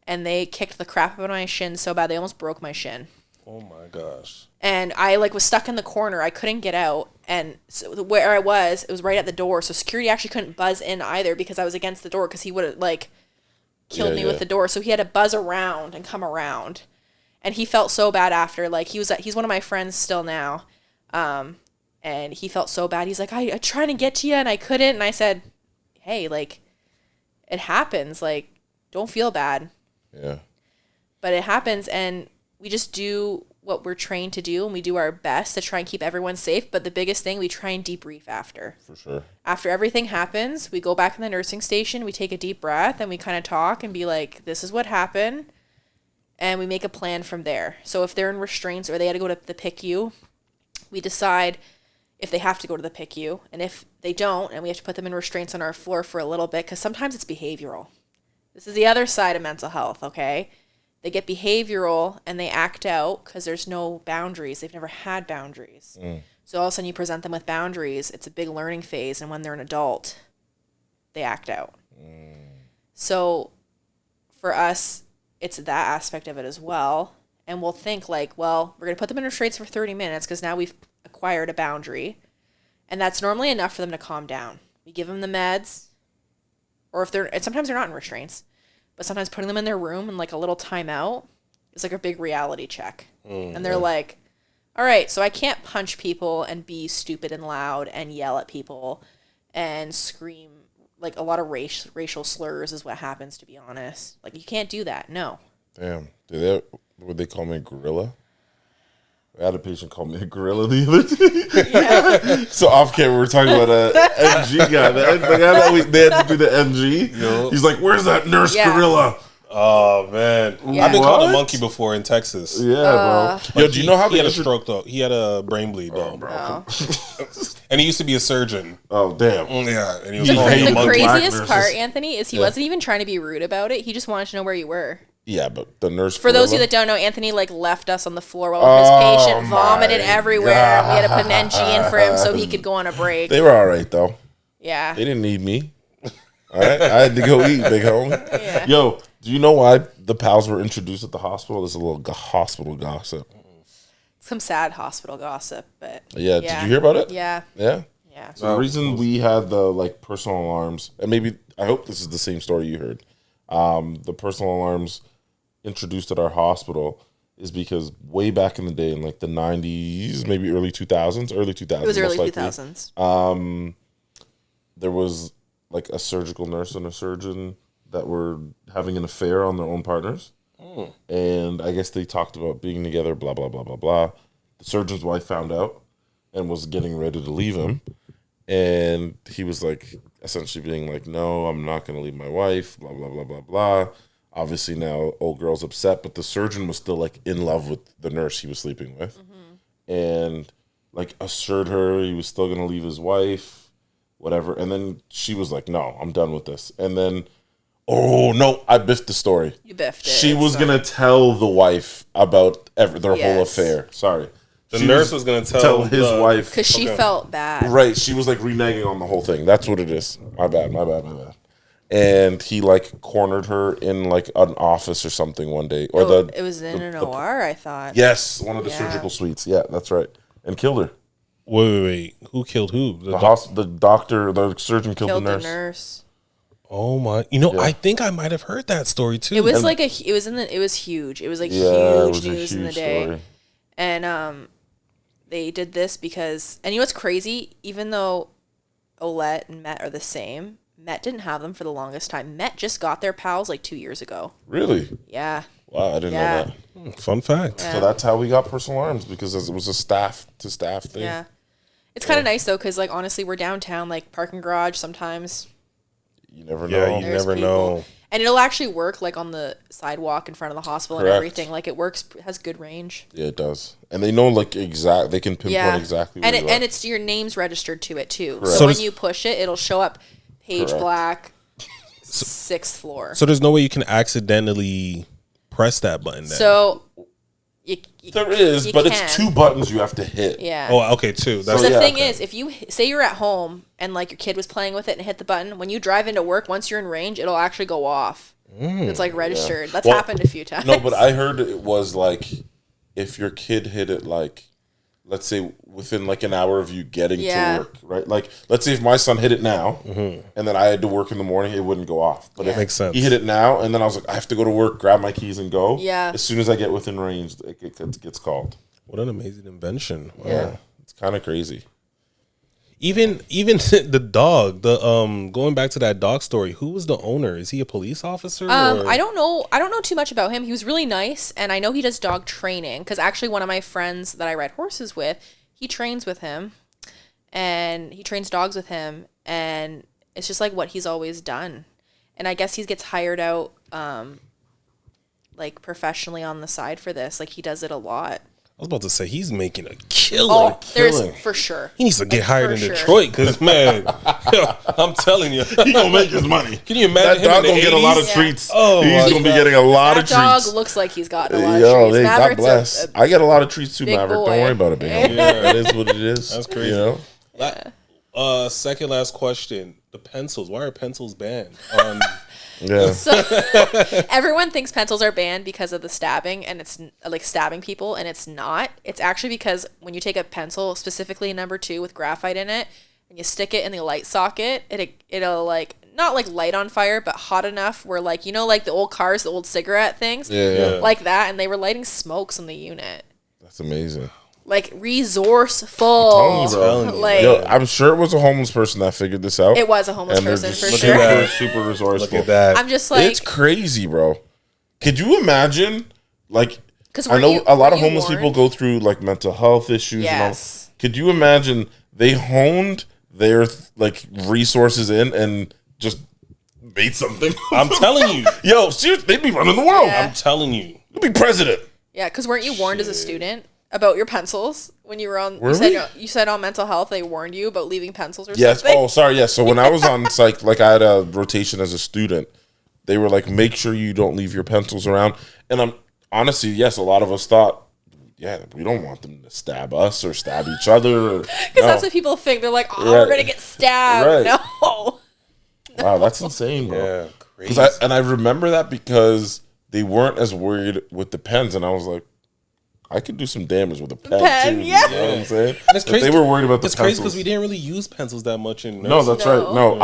and they kicked the crap out of my shin so bad they almost broke my shin. Oh my gosh. And I like was stuck in the corner. I couldn't get out, and so where I was, it was right at the door. So security actually couldn't buzz in either because I was against the door, because he would have like killed me with the door. So he had to buzz around and come around, and he felt so bad after. Like he's one of my friends still now. And he felt so bad. He's like, I tried to get to you and I couldn't. And I said, hey, like, it happens. Like, don't feel bad. Yeah. But it happens, and we just do what we're trained to do, and we do our best to try and keep everyone safe. But the biggest thing, we try and debrief after. For sure. After everything happens, we go back in the nursing station, we take a deep breath, and we kind of talk and be like, this is what happened. And we make a plan from there. So if they're in restraints or they had to go to the PICU, we decide if they have to go to the PICU, and if they don't, and we have to put them in restraints on our floor for a little bit, because sometimes it's behavioral. This is the other side of mental health, okay? They get behavioral, and they act out because there's no boundaries. They've never had boundaries. So all of a sudden you present them with boundaries. It's a big learning phase, and when they're an adult, they act out. So for us, it's that aspect of it as well. And we'll think like, well, we're going to put them in restraints for 30 minutes because now we've acquired a boundary. And that's normally enough for them to calm down. We give them the meds, or sometimes they're not in restraints, but sometimes putting them in their room and like a little timeout is like a big reality check. And they're like, all right, so I can't punch people and be stupid and loud and yell at people and scream. Like a lot of racial slurs is what happens, to be honest. Like you can't do that. No. Damn. Would they call me a gorilla? I had a patient call me a gorilla the other day. So off camera, we were talking about a NG guy. The guy that they had to do the NG. He's like, "Where's that nurse gorilla?" Oh man, Yeah. I've been called a What? monkey before in Texas. Yeah, bro. Yo, do you know how he they had a stroke though? He had a brain bleed though, No. and he used to be a surgeon. Oh, damn. Yeah, and he was The called hated a The monkey. monkey. Black craziest nurses. part, Anthony, is he wasn't even trying to be rude about it. He just wanted to know where you were. Yeah, but the nurse. For those of you gorilla- that don't know, Anthony like left us on the floor while his patient vomited my everywhere. God. We had to put an NG in for him so he could go on a break. They were all right though. Yeah. They didn't need me. All right, I had to go eat, big homie. Yeah. Yo, do you know why the pals were introduced at the hospital? There's a little hospital gossip. Some sad hospital gossip, but Yeah, did you hear about it? Yeah. Yeah. Yeah. So the reason we had the like personal alarms, and maybe I hope this is the same story you heard. The personal alarms introduced at our hospital is because way back in the day, in like the 90s, maybe early 2000s, It was early 2000s. There was like a surgical nurse and a surgeon that were having an affair on their own partners. And I guess they talked about being together, blah, blah, blah, blah, blah. The surgeon's wife found out and was getting ready to leave him. And he was like, essentially being like, no, I'm not going to leave my wife, blah, blah, blah, blah, blah. Obviously now old girl's upset, but the surgeon was still like in love with the nurse he was sleeping with. And like assured her he was still going to leave his wife, whatever. And then she was like, no, I'm done with this. And then, oh no, I biffed the story. You biffed it. She was Sorry. going to tell the wife about their whole Yes. affair. Sorry. The She nurse was gonna tell his the- wife. Because she felt bad. Right. She was like reneging on the whole thing. That's what it is. My bad. And he like cornered her in like an office or something one day. Or It was in an OR, I thought. Yes, one of the Yeah. surgical suites. Yeah, that's right. And killed her. Wait. Who killed who? The doctor, the surgeon killed, Killed the the nurse. nurse. Oh my! You know, I think I might have heard that story too. It was like it was huge. It was like Yeah, it huge was a news in the huge day. story. And they did this because, and you know what's crazy? Even though Olette and Met are the same, Met didn't have them for the longest time. Met just got their pals like 2 years ago. Really? Yeah. Wow, I didn't Yeah. know that. Fun fact. Yeah. So that's how we got personal arms, because it was a staff to staff thing. Yeah. It's kind of nice though, because like honestly, we're downtown, like parking garage sometimes. You never Yeah, know. you There's never people. know. And it'll actually work like on the sidewalk in front of the hospital Correct. and everything. Like it works, has good range. Yeah, it does. And they know like they can pinpoint exactly where and you are. and it's your name's registered to it too. Correct. So So when does- you push it, it'll show up Paige Correct. Black, 6th floor. So there's no way you can accidentally press that button. Then. So you There is, you but can. it's 2 buttons you have to hit. Yeah. Oh, okay, too. That's So the yeah, thing okay. is, if you say you're at home and like your kid was playing with it and hit the button, when you drive into work, once you're in range, it'll actually go off. It's like registered. That's Well, happened a few times. No, but I heard it was like if your kid hit it like, let's say within like an hour of you getting Yeah. to work, right? Like let's say if my son hit it now and then I had to work in the morning, it wouldn't go off. But if Makes sense. he hit it now and then I was like, I have to go to work, grab my keys and go. Yeah. As soon as I get within range, it gets called. What an amazing invention. Wow. Yeah. It's kind of crazy. Even the dog, going back to that dog story, who was the owner? Is he a police officer? Or? I don't know too much about him. He was really nice, and I know he does dog training because actually one of my friends that I ride horses with, he trains with him, and he trains dogs with him, and it's just like what he's always done. And I guess he gets hired out like professionally on the side for this. Like he does it a lot. I was about to say he's making a killing. Oh, there's killing. for sure. He needs to get hired for in sure. Detroit because man, yo, I'm telling you, He gonna make his money. Can you That imagine dog him in gonna the get a lot of 80s? Yeah. treats. Oh, He's my gonna be God. getting a lot That of dog treats. looks like he's got a lot of Yo, treats. they, God Maverick's bless. a I get a lot of treats too, big Maverick. boy. Don't worry about it, baby. That is what it is. That's crazy. You know? Second last question: the pencils. Why are pencils banned? Yeah. Everyone thinks pencils are banned because of the stabbing, and it's like stabbing people, and it's not. It's actually because when you take a pencil, specifically number 2 with graphite in it, and you stick it in the light socket, it'll like not like light on fire, but hot enough where like like the old cars, the old cigarette things, Yeah. like that, and they were lighting smokes on the unit. That's amazing. Like resourceful. Telling you, bro. Like Yo, I'm sure it was a homeless person that figured this out. it was a homeless and they're person just for super, sure. super resourceful. Look at that. I'm just like, It's crazy, bro. Could you imagine? Like, 'Cause I were know you- a lot were of you homeless people warned? go through like mental health issues. Yes. And all. Could you imagine they honed their like resources in and just made something. I'm telling you. Yo, seriously, they'd be running the world. Yeah. I'm telling you. You'd be president. Yeah, because weren't you warned as a student about your pencils when you were on? Were You said on mental health they warned you about leaving pencils or Yes. something. Oh, sorry. Yes. So when I was on psych, like I had a rotation as a student, they were like, make sure you don't leave your pencils around. And I'm honestly, yes, a lot of us thought, yeah, we don't want them to stab us or stab each other. Because that's what people think. They're like, oh, we're gonna get stabbed. Right. No. Wow, that's insane, bro. Yeah, crazy. I remember that because they weren't as worried with the pens, and I was like, I could do some damage with a pen too. Yeah. You know what I'm saying? And it's crazy. They were worried about the It's crazy pencils. because we didn't really use pencils that much in No, nursing. that's right. No,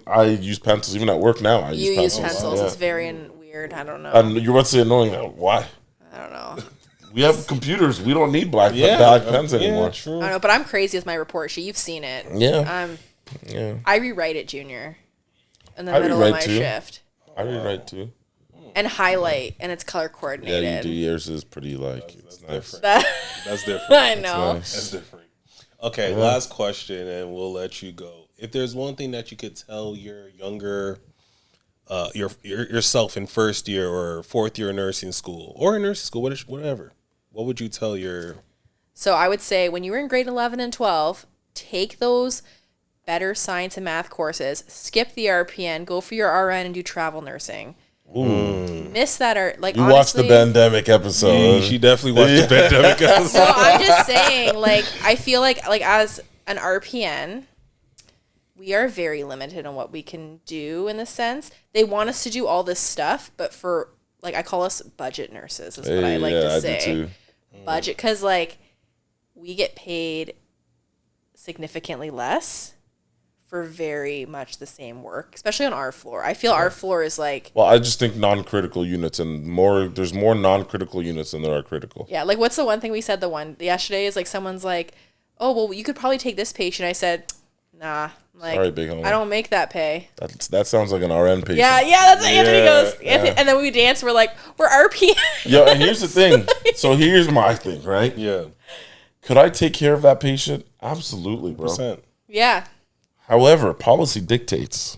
I use pencils even at work now. You use pencils. Yeah. It's very weird. I don't know. And you're about to say annoying. Why? I don't know. We have computers. We don't need black pens anymore. Yeah, true. I don't know, but I'm crazy with my report sheet. You've seen it. Yeah. Yeah. I rewrite it, Junior, in the I middle of my rewrite too. shift, I rewrite too. and highlight, and it's color Yeah, coordinated. you do. Yours is pretty like it's nice. That's different. I know. Nice. That's different. Okay, last question, and we'll let you go. If there's one thing that you could tell your younger, yourself in first year or fourth year of nursing school, or in nursing school, whatever, what would you tell your? So I would say when you were in grade 11 and 12, take those better science and math courses, skip the RPN, go for your RN, and do travel nursing. Miss that or like You honestly, watched the pandemic episode. She definitely watched the pandemic episode. So I'm just saying, like, I feel like as an RPN, we are very limited on what we can do in the sense. They want us to do all this stuff, but for, like, I call us budget nurses is what I like to say. I do too. Budget, because, like, we get paid significantly less for very much the same work, especially on our floor. I feel our floor is like... Well, I just think non-critical units and there's more non-critical units than there are critical. Yeah, like, what's the one thing we said yesterday is, like, someone's like, oh, well, you could probably take this patient. I said, nah. Like, Sorry, big homie. I don't make that pay. That sounds like an RN patient. Yeah, that's what Anthony goes. Yeah. Anthony, and then we dance. We're like, we're RP. Yo, and here's the thing. So here's my thing, right? Yeah, Could I take care of that patient? Absolutely, bro. percent. Yeah. However, policy dictates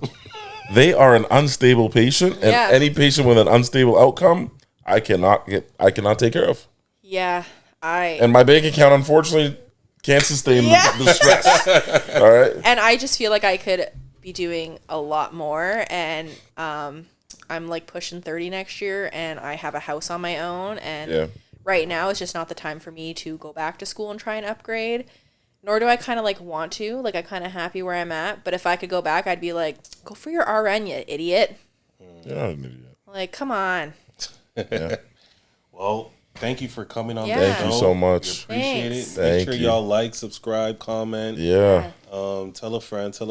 they are an unstable patient, and Yeah. any patient with an unstable outcome, I cannot take care of. Yeah. And my bank account, unfortunately, can't sustain the stress. All right. And I just feel like I could be doing a lot more. And I'm like pushing 30 next year, and I have a house on my own. And right now, it's just not the time for me to go back to school and try and upgrade. Nor do I kind of like want to. Like, I'm kind of happy where I'm at. But if I could go back, I'd be like, go for your RN, you idiot. You're not an idiot. Like, come on. Well, thank you for coming on. Yeah. the Thank you show. so much. We appreciate Thanks. it. Make Thank sure you. y'all like, subscribe, comment. Yeah. Tell a friend, tell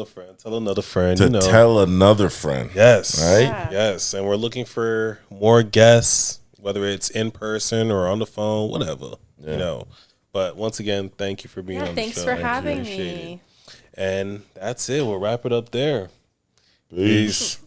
another friend. To tell another friend. Yes. Right? Yeah. Yes. And we're looking for more guests, whether it's in person or on the phone, whatever. Yeah. You know. But once again, thank you for being on the show. Thanks for having Appreciate me. it. And that's it. We'll wrap it up there. Peace.